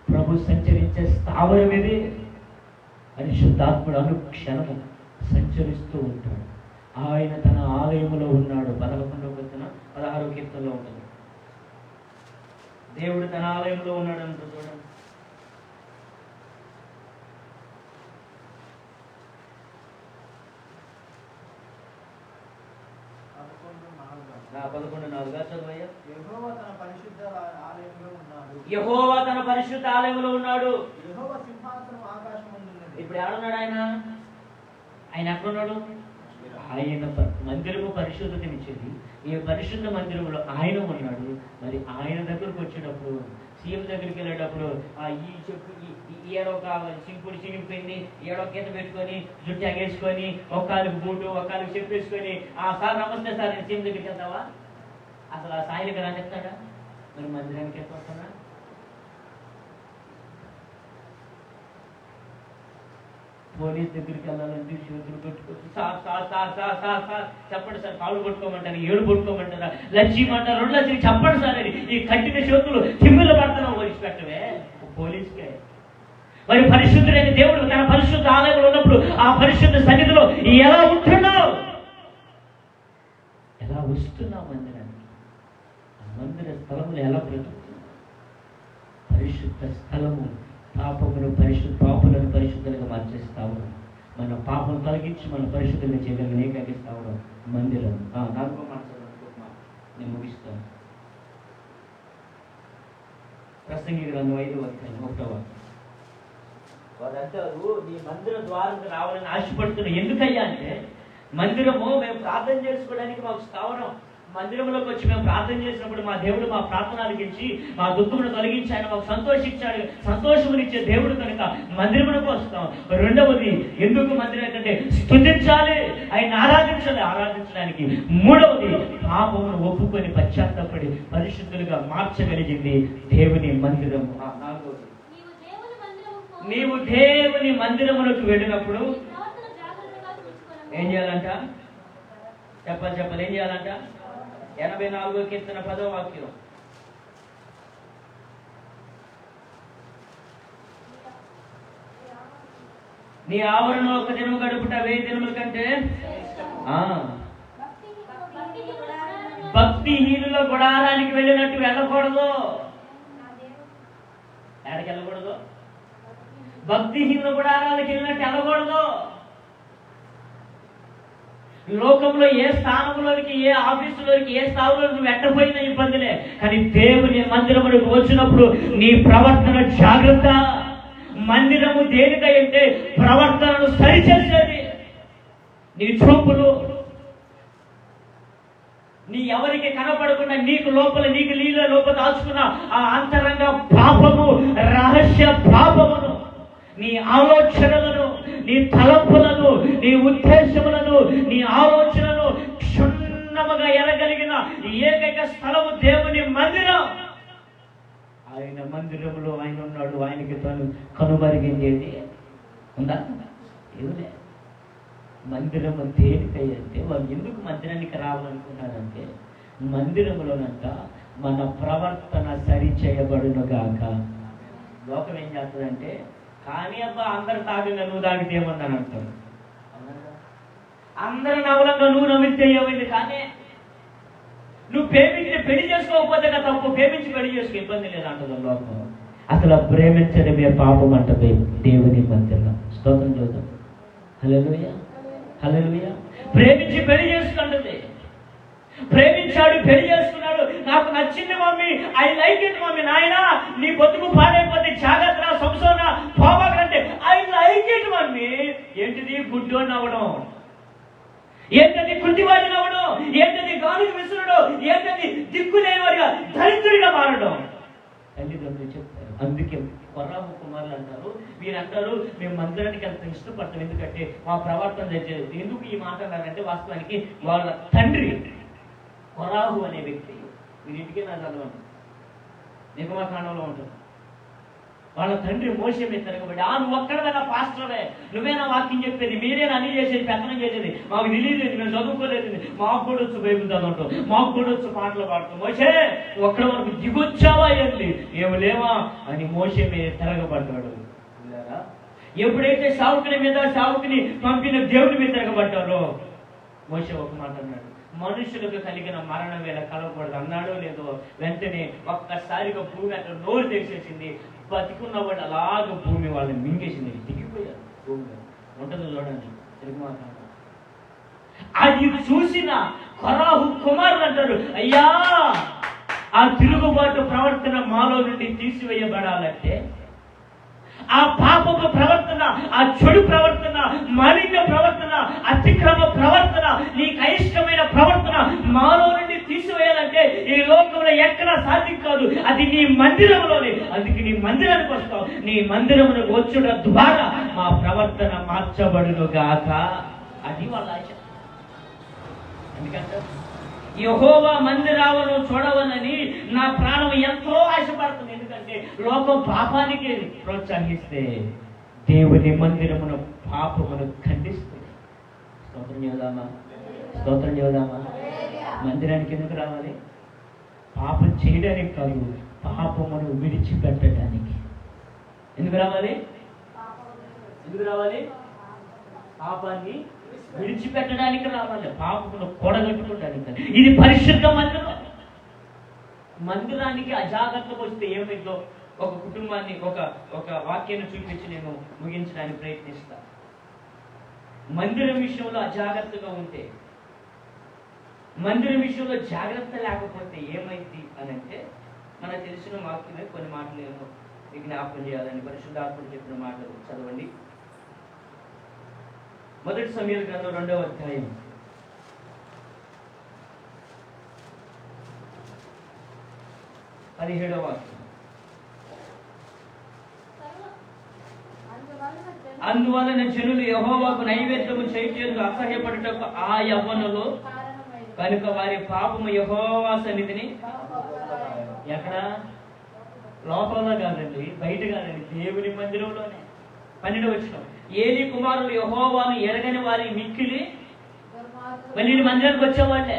Speaker 1: ప్రభు సంచరించే స్థావరం, ఇది పరిశుద్ధాత్ముడు అనుక్షణము సంచరిస్తూ ఉంటాడు. ఆయన తన ఆలయములో ఉన్నాడు. 16వ కీర్తనలో ఉంటుంది, దేవుడు తన ఆలయంలో ఉన్నాడు అంటూ చూడండి. యెహోవా తన పరిశుద్ధ ఆలయంలో ఉన్నాడు. ఇప్పుడు ఎవడున్నాడు? ఆయన ఎక్కడున్నాడు? ఆయన మందిరము పరిశుద్ధతనిచ్చేది. ఈ పరిశుద్ధ మందిరంలో ఆయన ఉన్నాడు. మరి ఆయన దగ్గరకు వచ్చేటప్పుడు, సీఎం దగ్గరికి వెళ్ళేటప్పుడు ఈ చెప్పు ఏడొక సింపుడు చినిగిపోయింది, ఏడో గీత పెట్టుకొని, జుట్టు ఎగేసుకొని, ఒక్కరికి బూటు, ఒక్కరికి చెప్పేసుకొని, సార్ నమస్తే సార్, నేను సీఎం దగ్గరికి వెళ్తావా? అసలు ఆ సాయిలకి రానిస్తాడా? మరి మందిరానికి ఎక్కడ వస్తాడా? పోలీస్ దగ్గరికి వెళ్ళాలంటే చేతులు పెట్టుకోవచ్చు. Sir sir sir sir sir sir చెప్పండి సార్, కాళ్ళు కొట్టుకోమంటారు, ఏడు కొట్టుకోమంటారా, లక్ష్యమంటారు, 2 లక్షలు చెప్పండి సార్ అని ఈ కట్టిన చేతులు తిమ్మిళ్ళు పడుతున్నావు. వదిలిపెట్టవే పోలీసుకే. మరి పరిశుద్ధుడైన దేవుడు తన పరిశుద్ధ ఆలయంలో ఉన్నప్పుడు ఆ పరిశుద్ధ సన్నిధిలో ఎలా ఉంటున్నావు? ఎలా వస్తున్నావు మందిరానికి? ఆ మందిర స్థలములు ఎలా బ్రతుకుతున్నావు? పరిశుద్ధ స్థలము పాపమును పాపులను పరిశుద్ధులుగా మార్చేస్తావు. మన పాపం తొలగించి మన పరిశుద్ధులుగా చేయగలిగిన ఏకైక స్థావరం మందిరం. 4వ మాట నేను ముగిస్తాను. ప్రసంగి గ్రంథం 5వ అధ్యాయం 1వ వాక్యం. వారంటారు, నీ మందిర ద్వారం రావాలని ఆశపడుతున్నాం. ఎందుకయ్యా అంటే, మందిరము మేము ప్రార్థన చేసుకోవడానికి మాకు స్థావరం. మందిరంలోకి వచ్చి మేము ప్రార్థన చేసినప్పుడు మా దేవుడు మా ప్రార్థన ఆలకించి మా దుఃఖమును తొలగించి ఆయన మాకు సంతోషించాడు. సంతోషమునిచ్చే దేవుడు కనుక మందిరమునకు వస్తాం. రెండవది, ఎందుకు మందిరం అంటే స్తుతించాలి, ఆయన ఆరాధించడానికి. మూడవది, పాపమును ఒప్పుకొని పశ్చాత్తాపడి పరిశుద్ధులుగా మార్చగలిగింది దేవుని మందిరము. నాలుగవది, నీవు దేవుని మందిరమునకు వెళ్ళినప్పుడు ఏం చేయాలంట? చెప్పాలి ఏం చేయాలంట? 84వ కీర్తన 10వ వాక్యం. నీ ఆవరణ ఒక దినం గడుపుట 1000 దినముల కంటే భక్తిహీనుల గుడారానికి వెళ్ళినట్టు వెళ్ళకూడదు. ఎక్కడికి వెళ్ళకూడదు? భక్తిహీనుల గుడారానికి వెళ్ళినట్టు వెళ్ళకూడదు. లోకంలో ఏ స్థానంలోనికి, ఏ ఆఫీసులోనికి, ఏ స్థానంలో నువ్వు ఎట్టపోయినా ఇబ్బందిలే, కానీ దేవుని మందిరములకు వచ్చినప్పుడు నీ ప్రవర్తన జాగ్రత్త. మందిరము దేనికంటే ప్రవర్తనను సరిచేసేది. నీ చూపులు, నీ ఎవరికి కనపడకుండా నీకు లోపల, నీకు నీళ్ళ లోపల దాచుకున్న ఆ అంతరంగ పాపము, రహస్య పాపమును, నీ ఆలోచనలను, నీ తలంపులను, నీ ఉద్దేశములను, నీ ఆలోచనలను క్షుణ్ణముగా ఎరగలిగిన ఏకైక స్థలము దేవుని మందిరం. ఆయన మందిరంలో ఆయన ఉన్నాడు. ఆయనకి తను కనుమరిగించేది ఉందా? ఏమిలే. మందిరము దేనికైతే వాళ్ళు ఎందుకు మందిరానికి రావాలనుకున్నారంటే, మందిరములోనంట మన ప్రవర్తన సరి చేయబడును గాక. లోకం ఏం చేస్తుందంటే, కానీ అబ్బా అందరు తాగంగా నువ్వు తాగితే ఏమన్నాను అంటారు. అందరు నవలంగా నువ్వు నవ్వితే ఏమైంది? కానీ నువ్వు ప్రేమించి పెళ్లి చేసుకోకపోతే తప్పు, ప్రేమించి పెళ్లి చేసుకో, ఇబ్బంది లేదంటుంది లోకం. అసలు ప్రేమించడమే పాపం అంటది దేవుని మందిరం. స్తోత్రం చూద్దాం. హల్లెలూయా, హల్లెలూయా. ప్రేమించి పెళ్లి చేసుకుంటుంది. ప్రేమించాడు, పెళ్లి చేసుకున్నాడు, నాకు నచ్చింది mummy, I like it mummy, నాయన నీ బతుకు పాడైపోతే జాగ్రత్త, సంసోన పోవాలంటే ఐ లైక్ ఇట్ మమ్మీ. ఏంటిది? గుడ్డోని అవ్వడం, ఏంటది కుంటివాడిని అవ్వడం, ఏంటది గాలికి విసురడం, ఏంటది దిక్కులేనివాడిగా దరిద్రుడిగా మారడం. తల్లిదండ్రులు చెప్తారు. అందుకే కొర్రాహు కుమారులు అంటారు, వీరంటారు మేము మందిరానికి అంత ఇష్టపడతాం, ఎందుకంటే మా ప్రవర్తన తెచ్చేది. ఎందుకు ఈ మాట అన్నారంటే, వాస్తవానికి వాళ్ళ తండ్రి కొరాహు అనే వ్యక్తి, వీరింటికి నా చదవండి, నిర్గమకాండంలో ఉంటుంది. వాళ్ళ తండ్రి మోషే మీద తిరగబడి, నువ్వు ఒక్కడైనా పాస్టరే, నువ్వేనా వాక్యం చెప్పేది, మీరేనా అన్ని చేసేది, పెత్తనం చేసేది, మాకు తెలియలేదు, మేము చదువుకోలేదు, మాకు కూడా వచ్చు బైబిల్ చదవటం, మాకు కూడా వచ్చు పాటలు పాడటం, మోషే ఒక్కడ వరకు దిగొచ్చావా ఏంటి, ఏమి లేవా అని మోషే మీద తిరగబడ్డాడు. ఎప్పుడైతే సావుకుని మీద, సావుకుని పంపిన దేవుడి మీద తిరగబడ్డారో, మోషే ఒక మాట అన్నాడు, మనుషులకు కలిగిన మరణం వేళ కలవకూడదు అన్నాడో లేదో, వెంటనే ఒక్కసారిగా భూమి అట్లా నోరు తెరిచేసింది. బతికున్న వాడు అలాగ భూమి వాళ్ళని మింగేసింది, దిగిపోయారు. భూమి ఉంటుంది చూడండి తిరుగుమాక. అది చూసిన కొరాహు కుమారులు అంటారు, అయ్యా ఆ తిరుగుబాటు ప్రవర్తన మాలో నుండి తీసివేయబడాలంటే, ఆ పాపపు ప్రవర్తన, ఆ చెడు ప్రవర్తన, మాలిన్య ప్రవర్తన, అతిక్రమ ప్రవర్తన, నీకు అయిష్టమైన ప్రవర్తన మాలో నుండి తీసివేయాలంటే ఈ లోకంలో ఎక్కడ సాధ్యం కాదు. అది నీ మందిరంలోనే. అందుకే నీ మందిరానికి వస్తావు. నీ మందిరమునకు వచ్చుట ద్వారా మా ప్రవర్తన మార్చబడును గాక. అది వాళ్ళ ఆశ. ఎందుకంటే యెహోవా మందిరాలను చూడవలని నా ప్రాణం ఎంతో ఆశపడుతుంది. ఎందుకంటే లోకం పాపానికి ప్రోత్సహిస్తే దేవుని మందిరమును పాపమును ఖండిస్తుంది. స్తోత్రం చేద్దామా, స్తోత్రం చేద్దామా. మందిరానికి ఎందుకు రావాలి? పాపం చేయడానికి కాదు, పాపమును విడిచిపెట్టడానికి. ఎందుకు రావాలి? ఎందుకు రావాలి? పాపాన్ని విడిచిపెట్టడానికి రావాలి, పాపమును కూడగట్టుకోవడానికి. ఇది పరిశుద్ధ మందిరం. మందిరానికి అజాగ్రత్తగా వస్తే ఏమైందో ఒక కుటుంబాన్ని ఒక వాక్యాన్ని చూపించి నేను ముగించడానికి ప్రయత్నిస్తా. మందిరం విషయంలో అజాగ్రత్తగా ఉంటే, మందిరం విషయంలో జాగ్రత్త లేకపోతే ఏమైంది అని అంటే, మనకు తెలిసిన వాక్యమే కొన్ని మాటలు నేను విజ్ఞాపనం చేయాలని పరిశుద్ధాత్మ చెప్పిన మాటలు చదవండి. మొదటి సమూయేలు గ్రంథం 2వ అధ్యాయం 17వ వాక్యం. అందువలన జనులు యెహోవాకు నైవేద్యము చేయుటకు అసహ్యపడుటకు ఆ యవ్వనులు కనుక వారి పాపము యెహోవా సన్నిధిని, ఎక్కడ? లోపల కాదండి, బయట కాదండి, దేవుని మందిరంలోనే. 12వ వచనం, ఏలీ కుమారులు యెహోవాను ఎరగని వారి మిక్కిలి. మళ్ళీ మందిరానికి వచ్చేవాళ్ళే,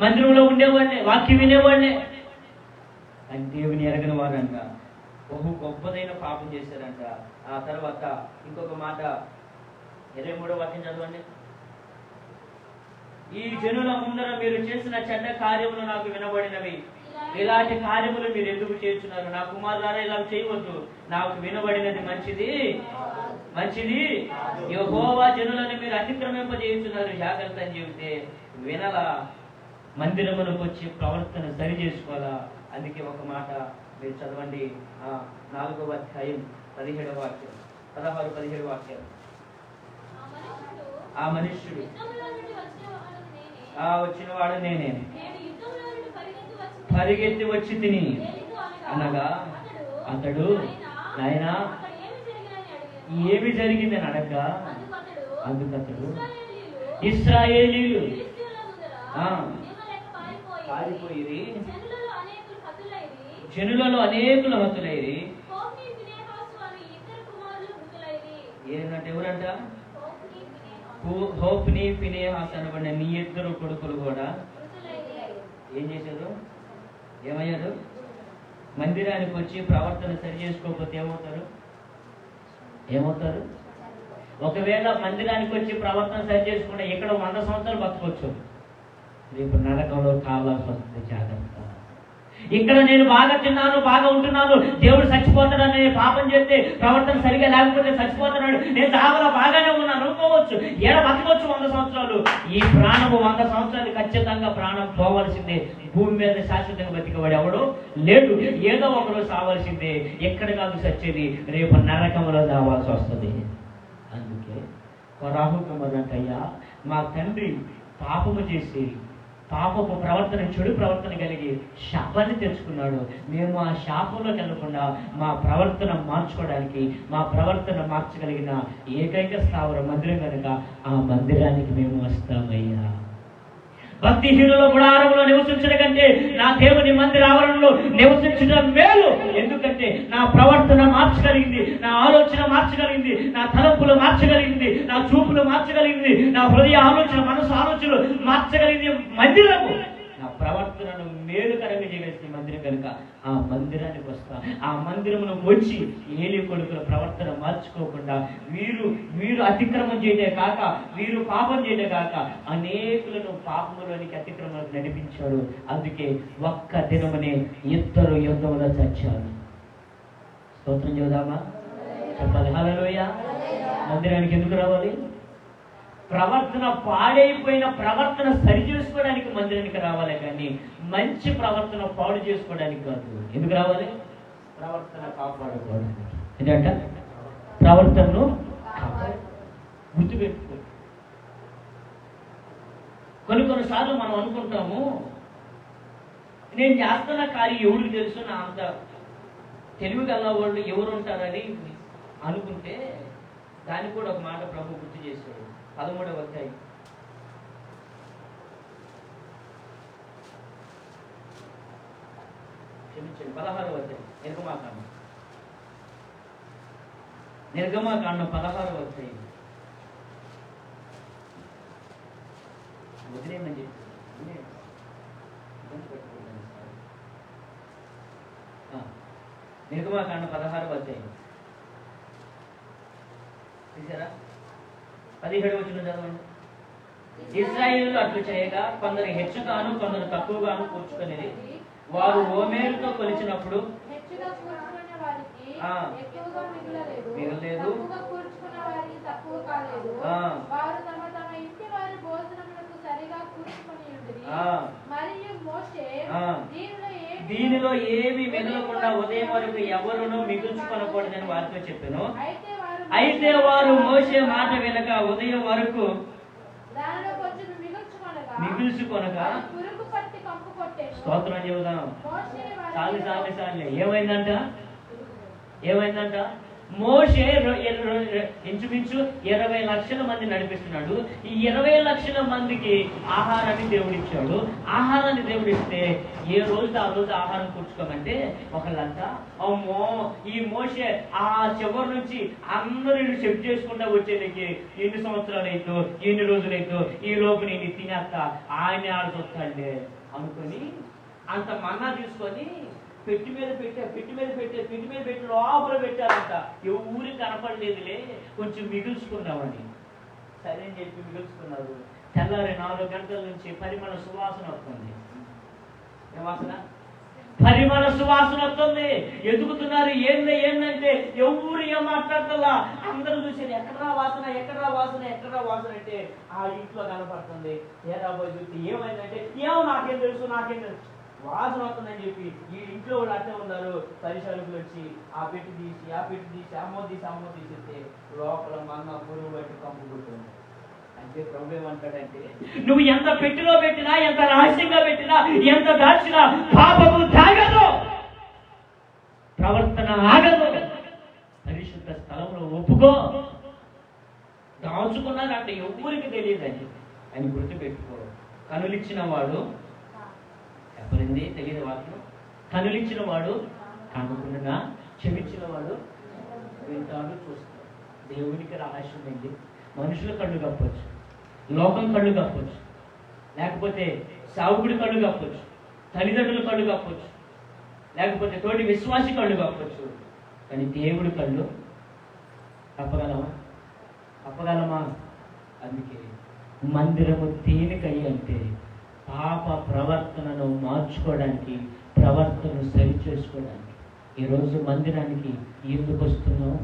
Speaker 1: మందిరంలో ఉండేవాళ్ళే, వాక్యం వినేవాళ్ళే, అని దేవుని ఎరగని వారంట.
Speaker 2: బహు గొప్పదైన పాపం చేశారంట. ఆ తర్వాత ఇంకొక మాట 23వ వాక్యం చదవండి. ఈ జనుల ముందర మీరు చేసిన చెడ్డ కార్యములు నాకు వినబడినవి, ఇలాంటి కార్యములు మీరు ఎందుకు చేస్తున్నారు? నా కుమారులారా ఇలా చేయవద్దు, నాకు వినబడినది మంచిది యెహోవా జనులను మీరు అతిక్రమింపజేస్తున్నారు, జాగ్రత్త అని చెబితే వినలా. మందిరములకు వచ్చి ప్రవర్తన సరి చేసుకోవాలా. అందుకే ఒక మాట మీరు చదవండి, 4వ అధ్యాయం 17వ వాక్యం, 16-17 వాక్యం. ఆ మనుష్యుడు వచ్చిన వాడు నేనే, పరిగెత్తి వచ్చి తిని అనగా అతడు నాయనా ఏమి జరిగిందని అడగగా అందుకతడు ఇశ్రాయేలీయులు పారిపోయిరి, జనులలో అనేకులు హతులైరి. ఏనంటే ఎవరంట? హోప్ని ఫినేహాస్ అనబడిన నీ ఇద్దరు కొడుకులు కూడా ఏం చేశారు? ఏమయ్యారు? మందిరానికి వచ్చి ప్రవర్తన సరి చేసుకోకపోతే ఏమవుతారు? ఒకవేళ మందిరానికి వచ్చి ప్రవర్తన సరి చేసుకుంటే ఇక్కడ 100 సంవత్సరాలు బతకొచ్చు, రేపు నరకంలో కావాల్సి వస్తుంది. జాగ్రత్త. ఇక్కడ నేను బాగా తిన్నాను, బాగా ఉంటున్నాను, దేవుడు చచ్చిపోతాడని నేను పాపం చేస్తే, ప్రవర్తన సరిగా లేకపోతే చచ్చిపోతున్నాడు, నేను చాలా బాగానే ఉన్నాను అనుకోవచ్చు, బతకొచ్చు 100 సంవత్సరాలు. ఈ ప్రాణము 100 సంవత్సరాలు ఖచ్చితంగా ప్రాణం పోవలసిందే. భూమి మీద శాశ్వతంగా బతికవాడు ఎవడు లేడు, ఏదో ఒకరోజు సావాల్సిందే. ఎక్కడ కాదు సచ్చేది, రేపు నరకంలో రావాల్సి వస్తుంది. అందుకే రాహుకమరంటయ్యా, మా తండ్రి పాపము చేసి పాపపు ప్రవర్తన, చెడు ప్రవర్తన కలిగి శాపాన్ని తెచ్చుకున్నాడు. మేము ఆ శాపంలోకి వెళ్ళకుండా మా ప్రవర్తన మార్చుకోవడానికి, మా ప్రవర్తన మార్చగలిగిన ఏకైక స్థావర మందిరం కనుక ఆ మందిరానికి మేము వస్తామయ్యా. భక్తిహీనుల గుడారంలో నివసించడం కంటే నా దేవుని మందిర ఆవరణలో నివసించడం మేలు. ఎందుకంటే నా ప్రవర్తన మార్చగలిగింది, నా ఆలోచన మార్చగలిగింది, నా తలంపులు మార్చగలిగింది, నా చూపులు మార్చగలిగింది, నా హృదయ ఆలోచన, మనసు ఆలోచనలు మార్చగలిగింది మందిరము. నా ప్రవర్తనను మేలుకరంగా చేయగలిసిన మందిరం కనుక ఆ మందిరానికి వస్తా. ఆ మందిరమును వచ్చి ఏలి కొడుకుల ప్రవర్తన మార్చుకోకుండా వీరు అతిక్రమం చేయడే కాక, వీరు పాపం చేయడే కాక అనేకులను పాపములోనికి అతిక్రమాలకు నడిపించాడు. అందుకే ఒక్క దినమనే 2 యుద్ధంలో చచ్చారు. స్తోత్రం చెబుదామా? చెప్పాలి హల్లెలూయా. మందిరానికి ఎందుకు రావాలి? ప్రవర్తన పాడైపోయిన ప్రవర్తన సరి చేసుకోవడానికి మందిరానికి రావాలి, కానీ మంచి ప్రవర్తన పాడు చేసుకోవడానికి కాదు. ఎందుకు రావాలి? ప్రవర్తన కాపాడుకోవడానికి. ఏంటంట? ప్రవర్తనను గుర్తుపెట్టుకో. కొన్నిసార్లు మనం అనుకుంటాము, నేను చేస్తున్న కార్యం ఎవరికి తెలుసు, నా అంత తెలివి గల వాళ్ళు ఎవరు ఉంటారని అనుకుంటే దానికి కూడా ఒక మాట ప్రభు గుర్తు చేశాడు. 13వ అధ్యాయం, క్షమించండి, 16వ అధ్యాయం, నిర్గమాకాండం 16వ అధ్యాయం. వదిలేమని చెప్పి నిర్గమాకాండం 16వ అధ్యాయం చూసారా? 17వ వచనం చదవండి. ఇశ్రాయేలు అట్లు చేయగా కొందరు హెచ్చుగాను కొందరు తక్కువగాను కూర్చుకునేది. వారు ఓమేరుతో కొలిచినప్పుడు మిగలేదు. దీనిలో ఏమి మిగలకుండా ఉదయం వరకు ఎవరునూ మిగుల్చుకొనకూడదని వారితో చెప్పాను. అయితే వారు మోషే మాట వినక ఉదయం వరకు మిగుల్చుకొనగా, స్తోత్రం చెబుదాం, చాలు ఏమైందంట? మోషే ఇంచుమించు 20 లక్షల మంది నడిపిస్తున్నాడు. ఈ 20 లక్షల మందికి ఆహారాన్ని దేవుడిచ్చాడు. ఆహారాన్ని దేవుడిస్తే ఏ రోజు ఆ రోజు ఆహారం కూర్చుకోమంటే ఒకళ్ళంతా, అమ్మో ఈ మోషే ఆ చివరి నుంచి అందరూ చెక్ చేసుకుంటా వచ్చేది ఎన్ని సంవత్సరాలు అవుతూ, ఎన్ని రోజులు అవుతూ, ఈ లోపు నేను తినేస్తా, ఆయన ఆడుకొస్తాడులే అనుకొని అంత మన్నా తీసుకొని పెట్టి మీద పెట్టి లోపల పెట్టారంట. ఊరికి కనపడలేదులే, కొంచెం మిగుల్చుకున్నామని. సరే అని చెప్పి మిగుల్చుకున్నారు. తెల్లారి 4 గంటల నుంచి పరిమళ సువాసన వస్తుంది. ఏమాసన? పరిమళ సువాసన వస్తుంది. ఎదుగుతున్నారు. ఏందంటే ఎవరు ఏం మాట్లాడుతుందా? అందరూ చూసారు. ఎక్కడరా వాసన అంటే ఆ ఇంట్లో కనపడుతుంది. ఏరా పోయి చూస్తే ఏమైందంటే, నాకేం తెలుసు వాసన వస్తుందని చెప్పి ఈ ఇంట్లో వాళ్ళు అట్టే ఉన్నారు. పరిసరుకులు వచ్చి ఆ పెట్టి తీసి అమ్మ తీసిస్తే లోపల మన్న పురుగు బట్టి కంపు పుట్టింది. అంటే ప్రభు ఏమంటాడంటే, నువ్వు ఎంత పెట్టిలో పెట్టినా, ఎంత రహస్యంగా పెట్టినా, ఎంత దాచినా పాపము తాగదు, ప్రవర్తన ఆగదు. పరిశుద్ధ స్థలంలో ఒప్పుకో. దాచుకున్నారంటే ఎవరికి తెలియదండి అని గుర్తుపెట్టుకో. కనులిచ్చిన వాడు ఎవరింది తెలియదు వాక్యం. కనులిచ్చిన వాడు కానుకుండా క్షమించిన వాడు వింటాడు, చూస్తాడు. దేవునికి రహస్యం ఏంటి? మనుషుల కళ్ళు కప్పొచ్చు, లోకం కళ్ళు కప్పొచ్చు, లేకపోతే సావుకుడి కళ్ళు కప్పొచ్చు, తల్లిదండ్రుల కళ్ళు కప్పొచ్చు, లేకపోతే తోటి విశ్వాసి కళ్ళు కప్పొచ్చు. కానీ దేవుడి కళ్ళు కప్పగలమా? అందుకే మందిరము దేనికై అంటే పాప ప్రవర్తనను మార్చుకోవడానికి, ప్రవర్తనను సరి చేసుకోవడానికి. ఈరోజు మందిరానికి ఎందుకు వస్తున్నావు?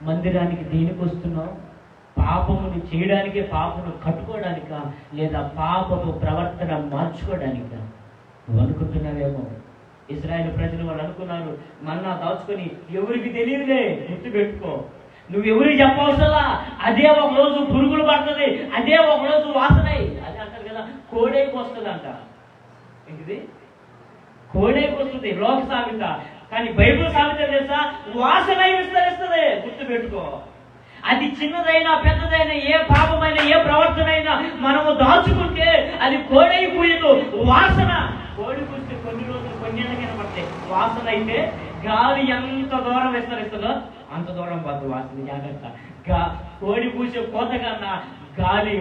Speaker 2: మందిరానికి దేనికి వస్తున్నావు? పాపమును చేయడానికే, పాపను కట్టుకోవడానికా, లేదా పాపపు ప్రవర్తన మార్చుకోవడానికా? నువ్వు అనుకుంటున్నావేమో. ఇశ్రాయేలు ప్రజలు వాళ్ళు అనుకున్నారు, మన్నా దాచుకొని ఎవరికి తెలియదులే. గుర్తుపెట్టుకో, నువ్వెవరికి చెప్పవసలా. అదే ఒక రోజు పురుగులు పడుతుంది, అదే ఒక రోజు వాసనై. అదే అంటారు కదా, కోడైకి వస్తుంది అంట. ఏంటిది? కోడైకి వస్తుంది లోక సామెత. కానీ బైబిల్ సామెత తెలుసా? వాసనై విస్తరిస్తుంది. గుర్తుపెట్టుకో. అది చిన్నదైనా పెద్దదైనా, ఏ పాపమైనా, ఏ ప్రవర్తన అయినా మనము దాచుకుంటే అది కోడై పూయదు. వాసన కోడి పూస్తే కొన్ని రోజులు కొన్ని కనపడతాయి. వాసన అయితే గాలి ఎంత దూరం విస్తరిస్తుందో అంత దూరం పోతుంది వాసన. జాగ్రత్త. కోడి పూసే కోత కన్నా గాలి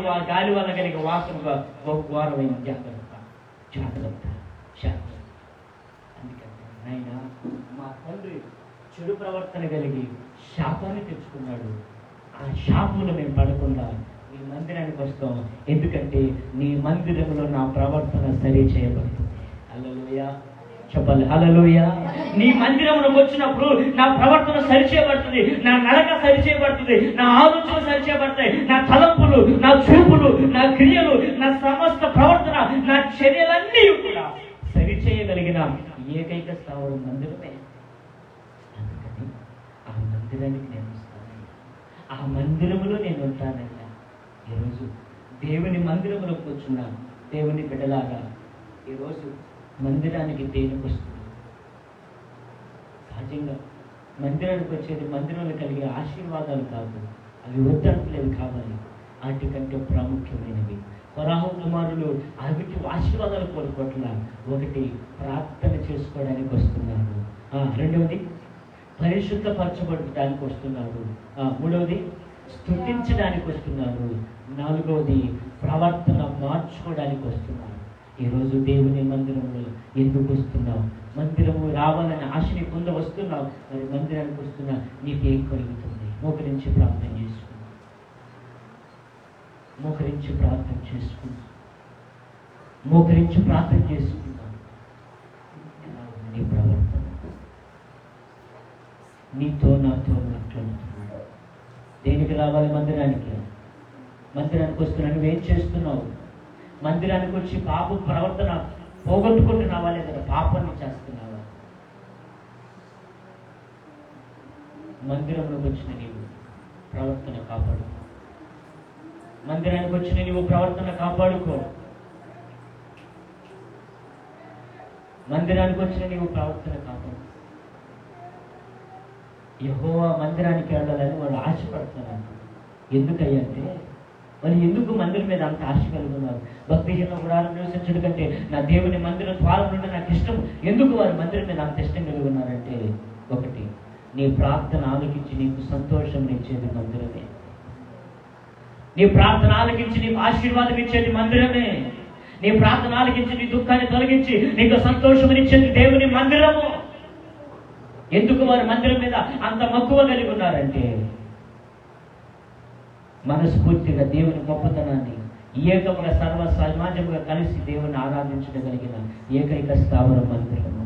Speaker 2: వల్ల కలిగే వాసనగా ఘోరమైన జాగ్రత్త. అందుకంటే నాయన, మా తండ్రి చెడు ప్రవర్తన కలిగి శాపాన్ని తెచ్చుకున్నాడు. ఆ శాపంలో మేము పడకుండా నీ మందిరానికి వస్తాం. ఎందుకంటే నీ మందిరంలో నా ప్రవర్తన సరి చేయబడుతుంది. హల్లెలూయా చెప్పాలి. హల్లెలూయా. నీ మందిరంలోకి వచ్చినప్పుడు నా ప్రవర్తన సరిచేయబడుతుంది, నా నడక సరిచేయబడుతుంది, నా ఆలోచన సరిచేయబడతాయి, నా తలంపులు, నా చూపులు, నా క్రియలు, నా సమస్త ప్రవర్తన, నా చర్యలన్నీ కూడా సరిచేయగలిగిన ఏకైక స్థావరం మందిరమే. అందుకని ఆ మందిరానికి నేను వస్తానయ్యా, ఆ మందిరములో నేను ఉంటానయ్యా. ఈరోజు దేవుని మందిరంలోకి వచ్చున్నాను. దేవుని బిడ్డలాగా ఈరోజు మందిరానికి దేనికి వస్తుంది? సహజంగా మందిరానికి వచ్చేది మందిరంలో కలిగే ఆశీర్వాదాలు కాదు, అవి వద్దంటలేవి కావాలి. వాటికంటే ప్రాముఖ్యమైనవి. ఫరాహు కుమారులు అవిటి ఆశీర్వాదాలు కోరుకుంటున్నారు. ఒకటి, ప్రార్థన చేసుకోవడానికి వస్తున్నారు. రెండవది, పరిశుద్ధపరచబడడానికి వస్తున్నారు. మూడవది, స్తుతించడానికి వస్తున్నారు. నాలుగవది, ప్రవర్తన మార్చుకోవడానికి వస్తున్నారు. ఈరోజు దేవుని మందిరంలో ఎందుకు వస్తున్నావు? మందిరము రావాలని ఆశని పొంద వస్తున్నావు. మరి మందిరానికి వస్తున్నా నీకేం కలుగుతుంది? మోకరించి ప్రార్థన చేసుకుందాం. మోకరించి ప్రార్థన చేసుకుందాం. నీ ప్రవర్తన నీతో నాతో మాట్లాడుతున్నాడు. దేనికి రావాలి? మందిరానికి వస్తున్నా. నువ్వేం చేస్తున్నావు? మందిరానికి వచ్చి పాప ప్రవర్తన పోగొట్టుకుంటున్నావా, లేదా పాపాన్ని చేస్తున్నావా? మందిరంలోకి వచ్చిన నీవు ప్రవర్తన కాపాడుకో. మందిరానికి వచ్చిన నీవు ప్రవర్తన కాపాడుకో. మందిరానికి వచ్చిన నీవు ప్రవర్తన కాపాడు. యెహోవా మందిరానికి వెళ్ళాలని వాళ్ళు ఆశపడుతున్నారు. ఎందుకంటే వాళ్ళు ఎందుకు మందిరం మీద అంత ఆశ కలుగున్నారు? భక్తిహీన గుడారం నివసించడం కంటే నా దేవుని మందిరం ద్వారం నుండి నాకు ఇష్టం. ఎందుకు వారు మందిరం మీద అంత ఇష్టం కలుగున్నారంటే, ఒకటి, నీ ప్రార్థన ఆలకించి నీకు సంతోషం ఇచ్చేది మందిరమే. నీ ప్రార్థన ఆలకించి నీకు ఆశీర్వాదం ఇచ్చేది మందిరమే. నీ ప్రార్థన ఆలకించి నీ దుఃఖాన్ని తొలగించి నీకు సంతోషమునిచ్చేది దేవుని మందిరము. ఎందుకు వారు మందిరం మీద అంత మక్కువ కలిగి ఉన్నారంటే మనస్ఫూర్తిగా దేవుని గొప్పతనాన్ని ఏకముగా సర్వ సమాజముగా కలిసి దేవుని ఆరాధించగలిగిన ఏకైక స్థావరం మందిరము.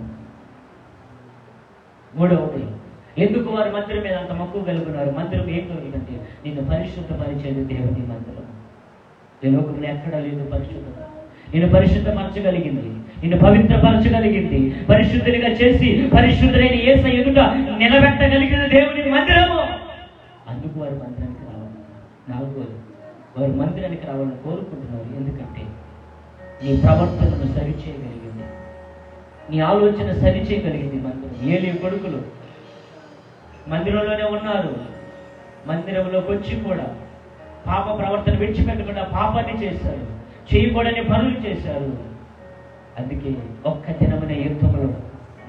Speaker 2: మూడవది, ఎందుకు వారు మందిరం మీద అంత మక్కువ కలిగి ఉన్నారు? మందిరం ఏం కలిగిందంటే నిన్ను పరిశుద్ధపరిచేది దేవుని మందిరం. ఈ లోకంలో ఎక్కడా లేదు పరిశుద్ధత. నిన్ను పరిశుద్ధపరచగలిగింది, నిన్ను పవిత్రపరచగలిగింది, పరిశుద్ధునిగా చేసి పరిశుద్ధులైన యేసు ఎదుట నిలబెట్టగలిగిన దేవుని మందిరము. అందుకు వారు మందిరానికి రావాలి. నాలుగోది, వారు మందిరానికి రావాలని కోరుకుంటున్నారు. ఎందుకంటే నీ ప్రవర్తనను సరిచేయగలిగింది, నీ ఆలోచన సరిచేయగలిగింది మందిరం. ఏలీ కొడుకులు మందిరంలోనే ఉన్నారు. మందిరంలోకి వచ్చి కూడా పాప ప్రవర్తన విడిచిపెట్టకుండా పాపాన్ని చేశారు, చేయకూడని పనులు చేశారు. అందుకే ఒక్క దినమున యుద్ధంలో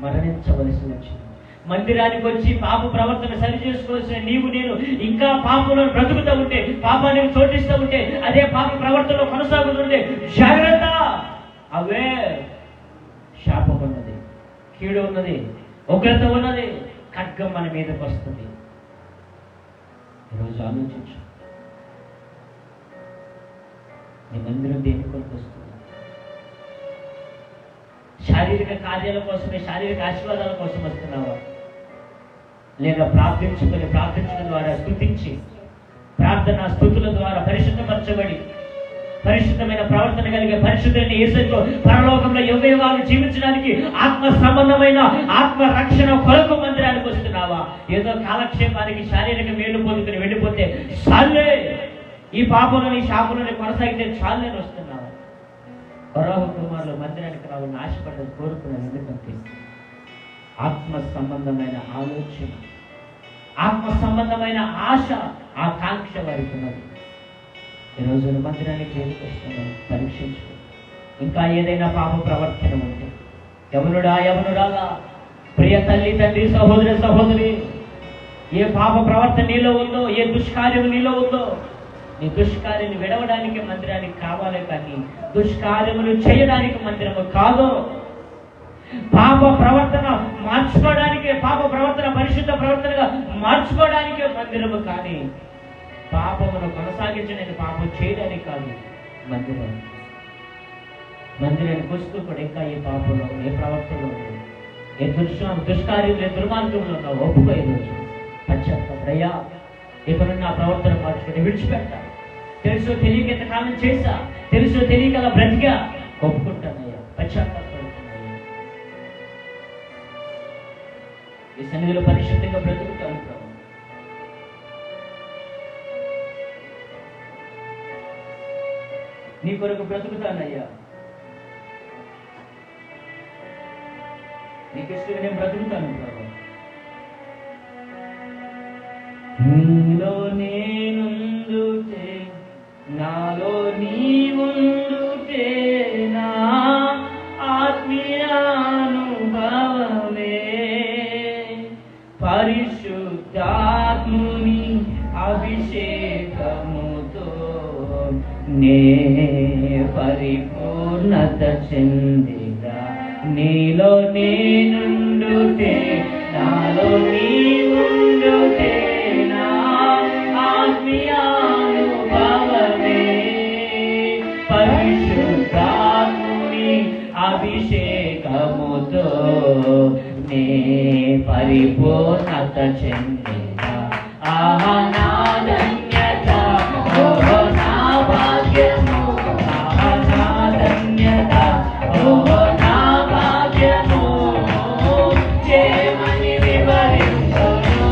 Speaker 2: మరణించవలసి వచ్చింది. మందిరానికి వచ్చి పాప ప్రవర్తన సరి చేసుకోవాల్సిన నీవు నేను ఇంకా పాపంలో బ్రతుకుతూ ఉంటే, పాపానికి చోటిస్తూ ఉంటే, అదే పాప ప్రవర్తనలో కొనసాగుతుంటే జాగ్రత్త. అవే శాపం ఉన్నది, కీడు ఉన్నది, ఉగ్రత ఉన్నది, ఖడ్గం మన మీదకి వస్తుంది. ఈరోజు ఆలోచించు, నీ మందిరం దేని కొరకు వస్తుంది? శారీరక కార్యాల కోసమే, శారీరక ఆశీర్వాదాల కోసం వస్తున్నావా? లేదా ప్రార్థించడం ద్వారా స్తుతించి ప్రార్థన స్తుతుల ద్వారా పరిశుద్ధపరచబడి పరిశుద్ధమైన ప్రవర్తన కలిగే పరిశుద్ధమైన యేసుతో పరలోకంలో యుగయుగాలు జీవించడానికి ఆత్మ సంబంధమైన ఆత్మ రక్షణ కొరకు మందిరానికి వస్తున్నావా? ఏదో కాలక్షేపానికి శారీరక మేలు పొందుకుని వెళ్ళిపోతే చాలే, ఈ పాపంలోని శాపంలోని కొనసాగితే చాలని వస్తున్నావా? పరలోక కుమారులు మందిరానికి రావాలని ఆశపడ్డది, కోరుకున్నాను. ఎందుకంటే ఆత్మ సంబంధమైన ఆలోచన, ఆత్మ సంబంధమైన ఆశ, ఆకాంక్ష వారికి ఉన్నది. ఈరోజు మందిరానికి ఎందుకు వస్తున్నావు? పరీక్షించు. ఇంకా ఏదైనా పాప ప్రవర్తన ఉంటే, యవనురాలా, ప్రియ తల్లి, తండ్రి, సహోదరి, ఏ పాప ప్రవర్తన నీలో ఉందో, ఏ దుష్కార్యం నీలో ఉందో, నీ దుష్కార్యాన్ని విడవడానికి మందిరానికి కావాలి, కానీ దుష్కార్యములు చేయడానికి మందిరము కాదు. పాప ప్రవర్తన మార్చుకోవడానికి, పాప ప్రవర్తన పరిశుద్ధ ప్రవర్తనగా మార్చుకోవడానికే మందిరము, కానీ పాపమును కొనసాగించడానికి, పాపం చేయడానికి కాదు మందిరం. మందిరానికి వస్తూ కూడా ఇంకా ఏ పాపంలో, ఏ ప్రవర్తనలో, ఏ దుష్కార్యంలో, ఏ దుర్మార్గంలో ఉన్నావు ఒప్పుకో. ఈరోజు పశ్చాత్తాపడయ్యా, ఇక్కడ నా ప్రవర్తన మార్చుకొని విడిచిపెట్టా. తెలుసో తెలియక ఎంతకాలం చేశా, తెలుసో తెలియక అలా బ్రతిగా, ఒప్పుకుంటానయ్యా, పశ్చాత్తాపడుతున్నాయ్యా. ఈ సన్నిధిలో పరిశుద్ధంగా బ్రతుకుతాను ప్రభు. నీ కొరకు బ్రతుకుతానయ్యా, నీకు ఇష్టంగా నేను బ్రతుకుతాను ప్రభు. నీలో నేనుందుటే, నాలో నీవుందుటే, నా ఆత్మీయానుభవమే పరిశుద్ధాత్ముని అభిషేకముతో నే పరిపూర్ణత చెందిగా. నీలో నేనుందుటే, నాలో నీవుందుటే, పరిశుద్ధాత్ముని అభిషేకముతో నే పరిపూర్ణత చెందిన. ఆహా నా ధన్యత, ఓహో నా భాగ్యము, ఆహా నా ధన్యత, ఓహో నా భాగ్యము, చేయమని వివరించును,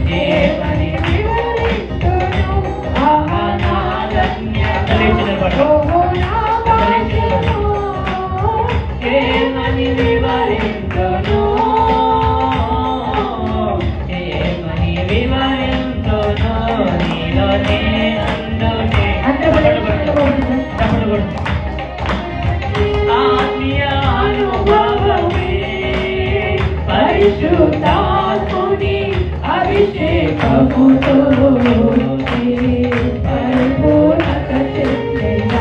Speaker 2: చేయమని వివరించును. ఆహా నా ధన్యత, ఏమని వివరించును, ఏమని వివరించును. నీలో నేనుందుటే, ఆత్మీయానుభవమే పరిశుద్ధాత్ముని అభిషేకముతో పరిపూర్ణత చెందిన.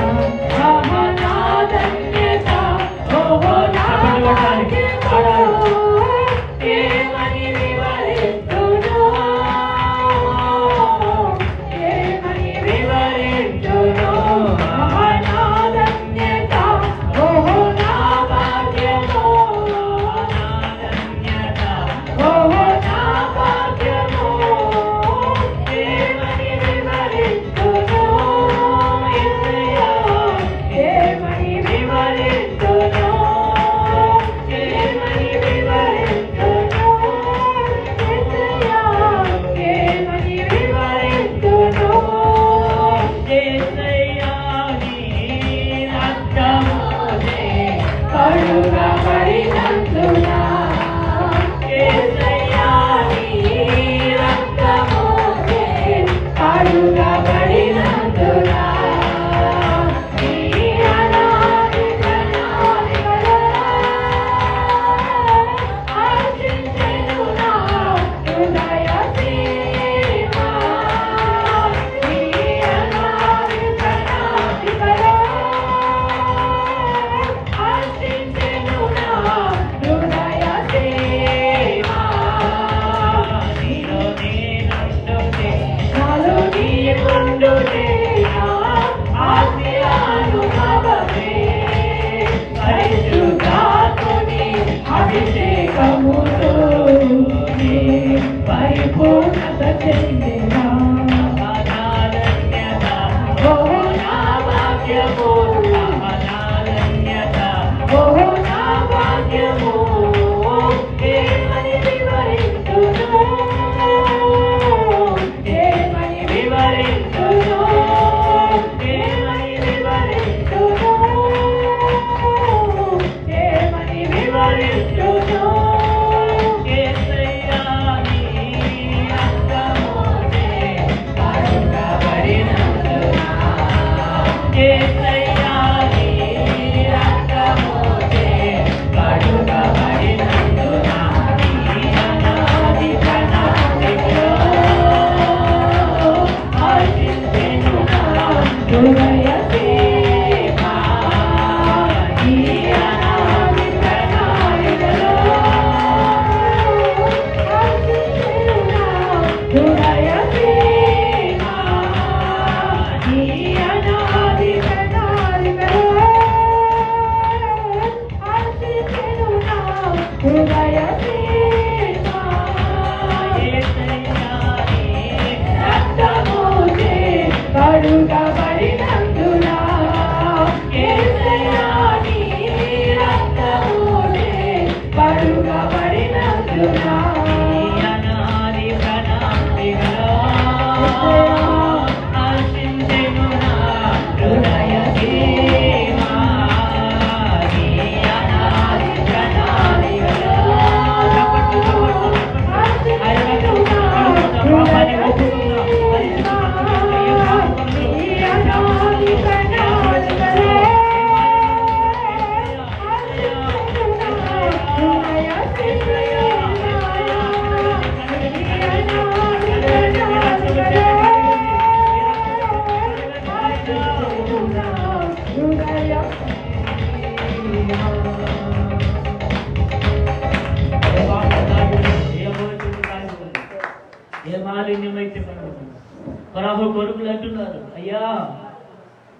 Speaker 2: ప్రభు కొడుకులు అంటున్నారు, అయ్యా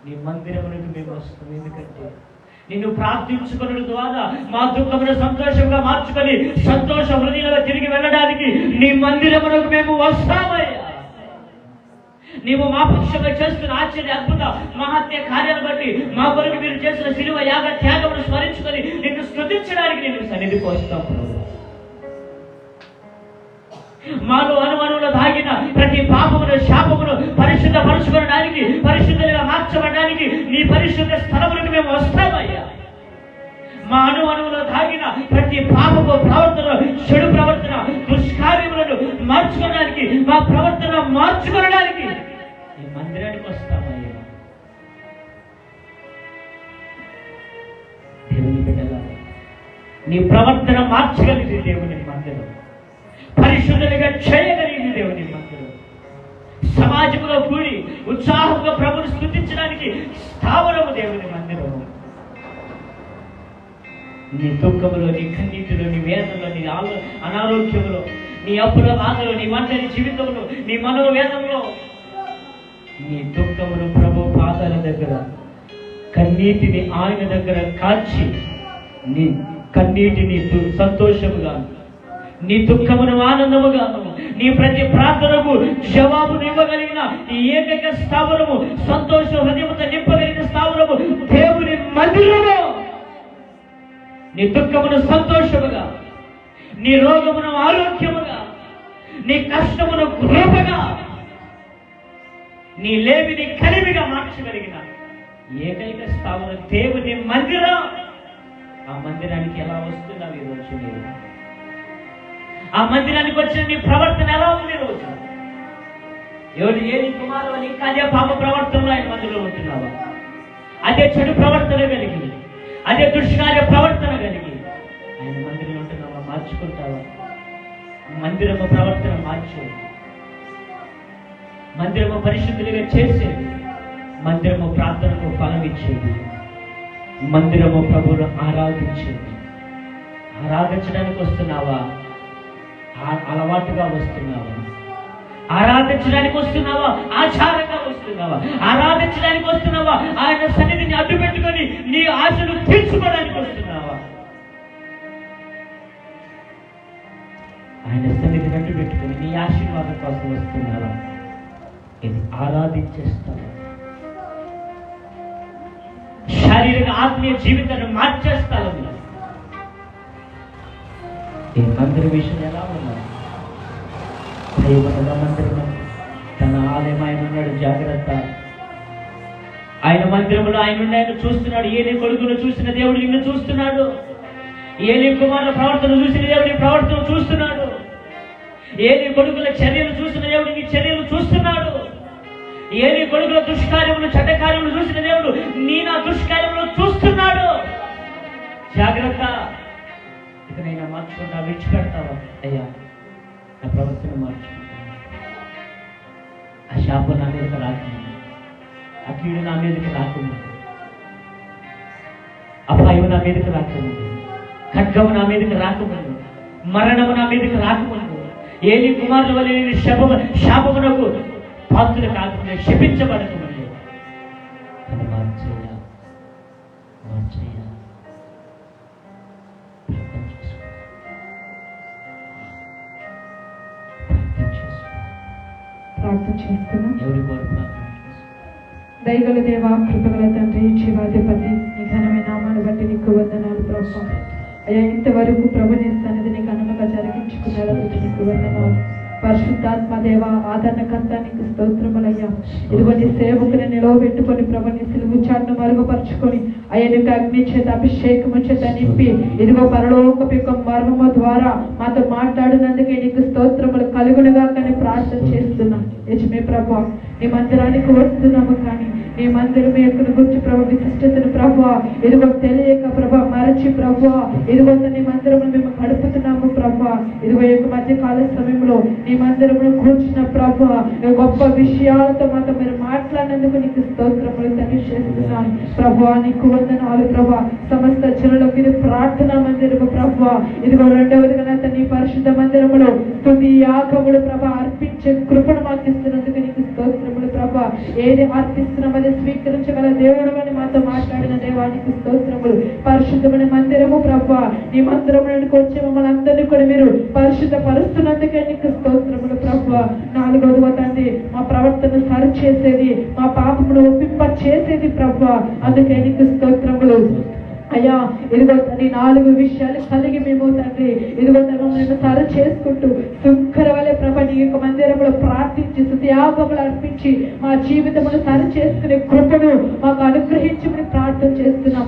Speaker 2: నీ మందిరమునకు మేము వస్తాం, ఎందుకంటే నిన్ను ప్రార్థించుకున్న ద్వారా మా దుఃఖమును సంతోషంగా మార్చుకొని సంతోష హృదయంలో తిరిగి వెళ్ళడానికి నీ మందిరమునకు మేము వస్తామయ్యా. నీవు మా పక్షంగా చేస్తున్న ఆశ్చర్య అద్భుత మహత్య కార్యాలను బట్టి మా కొరకు మీరు చేసిన శిలువ యాగ త్యాగమును స్మరించుకొని నిన్ను స్తుతించడానికి నేను సన్నిధికి వస్తాం. మాలో అనుమానంలో దాగిన ప్రతి పాపమును శాపమును పరిశుద్ధ పరుచుకోవడానికి, పరిశుద్ధంగా మార్చబడడానికి నీ పరిశుద్ధ స్థలములకు మేము వస్తామయ్యా. మా అనుమానంలో దాగిన ప్రతి పాపపు ప్రవర్తన, చెడు ప్రవర్తన, దుష్కార్యములను మార్చుకోవడానికి, మా ప్రవర్తన మార్చుకోవడానికి ఈ మందిరానికి వస్తామయ్యా. దేవుని బిడ్డలారా, నీ ప్రవర్తన మార్చగలిగింది దేవుని మందిరం, పరిశుద్ధులుగా చేయగలిగింది దేవుని మందిరం. సమాజంలో కూడి ఉత్సాహంగా ప్రభుని స్తుతించడానికి స్థావరము దేవుని మందిరము. నీ దుఃఖములో, నీ కన్నీటిలో, నీ వేదనలో, నీ అనారోగ్యంలో, నీ అప్పుల బాధలో, నీ ఒంటరి జీవితంలో, నీ మనోవేదంలో, నీ దుఃఖమును ప్రభు పాదాల దగ్గర, కన్నీటిని ఆయన దగ్గర కాచి నీ కన్నీటిని సంతోషముగా, నీ దుఃఖమును ఆనందముగాను, నీ ప్రతి ప్రార్థనకు జవాబును ఇవ్వగలిగిన ఈ ఏకైక స్థావరము, సంతోష హృదయముతో నింపగలిగిన స్థావరము దేవుని మందిరము. నీ దుఃఖమును సంతోషముగా, నీ రోగమును ఆరోగ్యముగా, నీ కష్టమును కృపగా, నీ లేమిని కలిమిగా మార్చగలిగిన ఏకైక స్థావరం దేవుని మందిరం. ఆ మందిరానికి ఎలా వస్తున్నావు ఈరోజు? మీరు ఆ మందిరానికి వచ్చిన నీ ప్రవర్తన ఎలా ఉంది రోజు? ఎవరు ఏది కుమారు అని అదే పాప ప్రవర్తనలో ఆయన మందిరంలో ఉంటున్నావా? అదే చెడు ప్రవర్తన కలిగి, అదే దుష్కార్య ప్రవర్తన కలిగి ఆయన మందిరంలో ఉంటున్నావా? మార్చుకుంటావా? మందిరము ప్రవర్తన మార్చు. మందిరము పరిశుద్ధులుగా చేసేది, మందిరము ప్రార్థనకు ఫలం ఇచ్చేది, మందిరము ప్రభువును ఆరాధించేది. ఆరాధించడానికి వస్తున్నావా? అలవాటుగా వస్తున్నావా? ఆరాధించడానికి వస్తున్నావా? ఆచారంగా వస్తున్నావా? ఆరాధించడానికి వస్తున్నావా? ఆయన సన్నిధిని అడ్డు పెట్టుకొని నీ ఆశలు తీర్చుకోవడానికి వస్తున్నావా? ఆయన సన్నిధిని అడ్డు పెట్టుకొని నీ ఆశీర్వాదం కోసం వస్తున్నారా? ఇది ఆరాధించే స్థలం. శారీరక ఆత్మీయ జీవితాన్ని మార్చే స్థలం. ఈ మందిర విషయం ఎలా ఉన్నారు? దైవ మందిరం తన ఆలయం ఆయన ఉన్నాడు. జాగ్రత్త. ఆయన మందిరంలో ఆయన ఉండి ఆయన చూస్తున్నాడు. ఏలి కొడుకును చూసిన దేవుడు నిన్ను చూస్తున్నాడు. ఏలి కుమారుల ప్రవర్తన చూసిన దేవుడి ప్రవర్తన చూస్తున్నాడు. ఏలి కొడుకుల చర్యలు చూసిన దేవుడు నీ చర్యలు చూస్తున్నాడు. ఏలి కొడుకుల దుష్కార్యములు చెడ్డ కార్యములు చూసిన దేవుడు నీ నా దుష్కార్యములు చూస్తున్నాడు. జాగ్రత్త. ఇకనైనా మార్చుకుంటా విడిచిపెడతావా? అయ్యా నా ప్రవర్తన మార్చుకుంటా. ఆ శాపం నా మీదకి రాకుండా, ఆ కీడు నా మీదకి రాకుండా, అపాయం నా మీదకి రాకుండా, ఖడ్గము నా మీదకి రాకముందు, మరణము నా మీదకి రాకముందు, ఏలి కుమారుల వల్ల నేను శాపమునకు పాత్రలు కాకుండా శపించబడకముందు మార్చేయ మార్చేయ
Speaker 3: ప్రార్థన చేస్తున్నాం.
Speaker 2: ఎవరి కోరు ప్రార్థన చేస్తున్నాం?
Speaker 3: దయగల దేవా, కృపగల తండ్రి, జీవాధిపతి, నీ ఘనమైన నామాన్ని బట్టి నీకు వందనాలు ప్రభు. అయ్యా ఇంతవరకు ప్రభు నీ సన్నిధిని ఘనముగా జరిగించుకున్నందుకు నీకు వందనాలు. పరిశుద్ధాత్మ దేవ, ఆదరణకర్త నీకు స్తోత్రములయ్యా. ఇదిగో నీ సేవకుని నిలవబెట్టుకొని ప్రభు నీ సిలువు చాటును మరుగుపరుచుకొని అయ్యా నీకు అగ్ని చేత అభిషేకము చేత నింపి ఇదిగో పరలోకపు యొక్క మర్మము ద్వారా మాతో మాట్లాడినందుకే నీకు స్తోత్రములు కలుగునుగా కానీ ప్రార్థన చేస్తున్నాం. యజమే ప్రభు, నీ మందిరానికి వస్తున్నాము కానీ నీ మందిరం యొక్క గురించి ప్రభు విశిష్టతను ప్రభు ఇదిగో తెలియక ప్రభు మరచి ప్రభు ఇదిగో నీ మందిరమును మేము గడుపుతున్నాము ప్రభు. ఇదిగో యొక్క మధ్య కాల సమయంలో నీ మందిరమును కూర్చున్న ప్రభు గొప్ప విషయాలతో మాతో మీరు మాట్లాడినందుకు నీకు స్తోత్రములు తెలియజేస్తున్నాను ప్రభు. నీకు వందనాలు ప్రభు. సమస్త జనులకు ఇది ప్రార్థనా మందిరము ప్రభు. ఇదిగో రెండవదిగా నీ పరిశుద్ధ మందిరములో స్తుతి యాగములు ప్రభు అర్పించే కృపను మాకు ఇస్తున్నందుకు నీకు స్తోత్రములు ప్రభు. ఏది అర్పిస్తున్నాం అది స్వీకరించగల దేవుడు అని మాతో మాట్లాడిన దేవానికి స్తోత్రములు. పరిశుద్ధమైన మందిరము ప్రభు, నీ మందిరములకు వచ్చే మమ్మల్ని అందరినీ కూడా మీరు పరిశుద్ధ పరుస్తున్నందుకే నీకు స్తోత్రములు ప్రభు. నాలుగవదిగా తండ్రి, మా ప్రవర్తన సరి చేసేది, మా పాపమును ఒప్పింప చేసేది ప్రభు. అందుకే నీకు స్తోత్రములు అయ్యా. ఇదిగో తండ్రి, 4 విషయాలు కలిగి మేము తండ్రి ఇదిగో మేము సరి చేసుకుంటూ సుంకర వలె ప్రభ నీ యొక్క మందిరంలో ప్రార్థించి స్తుతియాగములు అర్పించి మా జీవితమును సరి చేసుకునే కృపను మాకు అనుగ్రహించమని ప్రార్థన చేస్తున్నాం.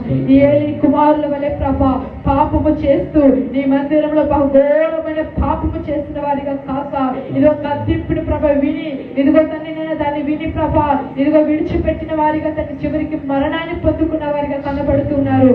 Speaker 3: ఏలి కుమారుల వలె ప్రభ పాపము చేస్తూ నీ మందిరంలో బహుఘోరమైన పాపము చేసిన వారిగా కాక ఇదిగో గద్దింపుని ప్రభ విని ఇదిగో తండ్రి నేను దాన్ని విని ప్రభ ఇదిగో విడిచిపెట్టిన వారిగా తండ్రి చివరికి మరణాన్ని పొందుకున్న వారిగా కనబడుతున్నారు.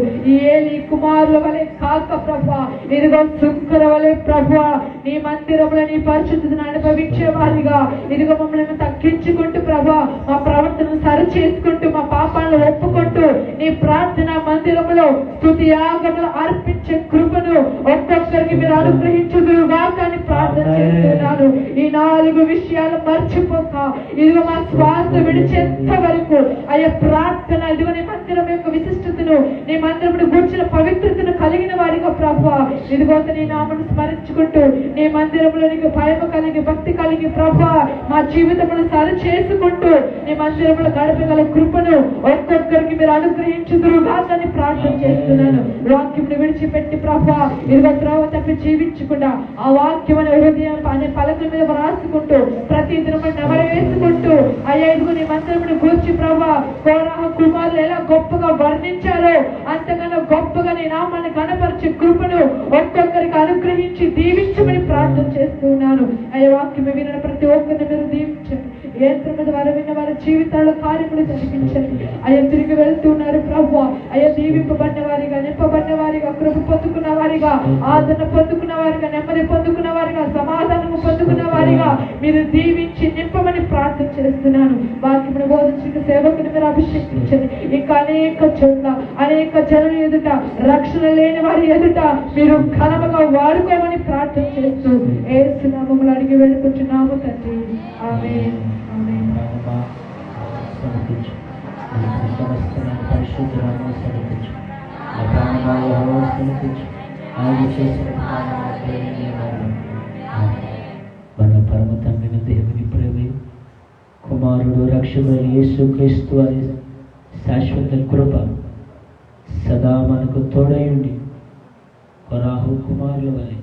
Speaker 3: ఏలి కుమారుల వలె కాక ప్రభా ఇదిగో సుంకర వలె ప్రభా నీ మందిరంలో నీ పరిశుద్ధతను అనుభవించే వారిగా ఇదిగో మమ్మల్ని తగ్గించుకుంటూ ప్రభా మా ప్రవర్తనను సరి చేసుకుంటూ మా పాపాలను ఒప్పుకుంటూ నీ ప్రార్థన మందిరంలో స్తుతి యాగములు అర్పించే కృపను ఒక్కొక్కరికి మీరు అనుగ్రహించుదురుగా కానీ ప్రార్థన చేస్తున్నాను. ఈ 4 విషయాలు మర్చిపోక ఇదిగో మా శ్వాస విడిచేంత వరకు అయ్యా ప్రార్థన ఇదిగో నీ మందిరం యొక్క విశిష్టతను నీ మందిరమును కూర్చిన పవిత్రతను కలిగిన వారిగా ప్రభా ఇదిగో నీ నామను స్మరించుకుంటూ నీ మందిరంలో నీకు భయము కలిగి భక్తి కలిగి ప్రభా మా జీవితమును సరి చేసుకుంటూ నీ మందిరంలో గడపగల కృపను ఒక్కొక్కరికి మీరు అనుగ్రహించుదురుగా అని ప్రార్థన చేస్తున్నాను. వాక్యమును విడిచిపెట్టి ప్రభా ఇదిగో త్రోవ తప్పి జీవించకుండా ఆ వాక్యం అనే హృదయం అనే పలకల మీద రాసుకుంటూ ప్రతి దినము నెమరవేసుకుంటూ అయ్యా ఇదిగో నీ మందిరమును కూర్చి ప్రభా కోరాహ కుమారులు ఎలా గొప్పగా వర్ణించారో అంతకన్నా గొప్పగా నీ నామాన్ని కనపరిచే కృపను ఒక్కొక్కరికి అనుగ్రహించి దీవించమని ప్రార్థన చేస్తున్నాను. అయ్యా వాక్యం విన్న ప్రతి ఒక్కరిని మీరు దీవించండి. యంత్రం ద్వారా విన్న వారి జీవితాల్లో కార్యములు జరిపించండి. అయ్యా తిరిగి వెళ్తున్నారు ప్రభు అయ్యా దీవింపబడిన వారిగా నింపబడిన వారిగా కృప పొందుకున్న వారిగా ఆదరణ పొందుకున్న వారిగా నెమ్మది పొందుకున్న వారిగా సమాధానము పొందుకున్న వారిగా మీరు దీవించి నింపమని ప్రార్థన చేస్తున్నాను. వాక్యమును బోధించిన సేవకుని మీరు అభిషేకించండి. ఇంకా అనేక చోట్ల అనేక జనుల ఎదుట రక్షణ లేని వారి ఎదుట మీరు ఘనముగా వాడుకోమని ప్రార్థన చేస్తూ యేసు నామములో అడిగి వెళ్ళుకుంటున్నాము తండ్రి. ఆమేన్. ఆమేన్.
Speaker 2: పరిశుద్ధ పరమ తండ్రిని దేవుని ప్రేమ, కుమారుడు రక్షకుడైన యేసుక్రీస్తు వారి శాశ్వత కృప సదా మనకు తోడయుండి, కొరాహు కుమారుల వలె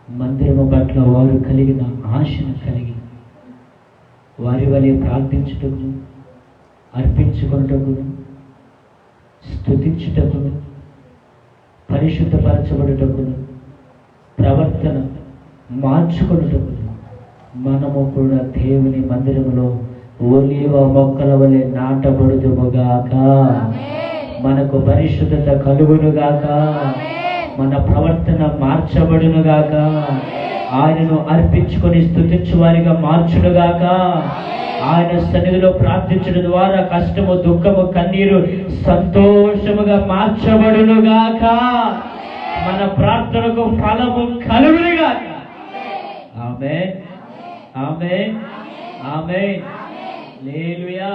Speaker 2: మందిరము పట్ల వారు కలిగిన ఆశను కలిగి వారి వలె ప్రార్థించుటకును, అర్పించుకొనుటకును, స్తుతించుటకును, పరిశుద్ధపరచబడుటకును, ప్రవర్తన మార్చుకొనుటకును మనము కూడా దేవుని మందిరములో ఒలీవ మొక్కల వలె నాటబడుదుముగాక. మనకు పరిశుద్ధత కలుగునుగాక, మన ప్రవర్తన మార్చబడునుగాక, ఆయనను అర్పించుకొని స్తుతించు వారిగా మార్చునుగాక. ఆయన సన్నిధిలో ప్రార్థించడం ద్వారా కష్టము, దుఃఖము, కన్నీరు సంతోషముగా మార్చబడునుగాక. మన ప్రార్థనకు ఫలము కలుగునుగాక. ఆమేన్, ఆమేన్, ఆమేన్. హల్లెలూయా.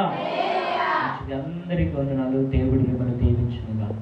Speaker 2: అందరికీ వందనాలు. దేవుడు మిమ్మల్ని దీవించునుగాక.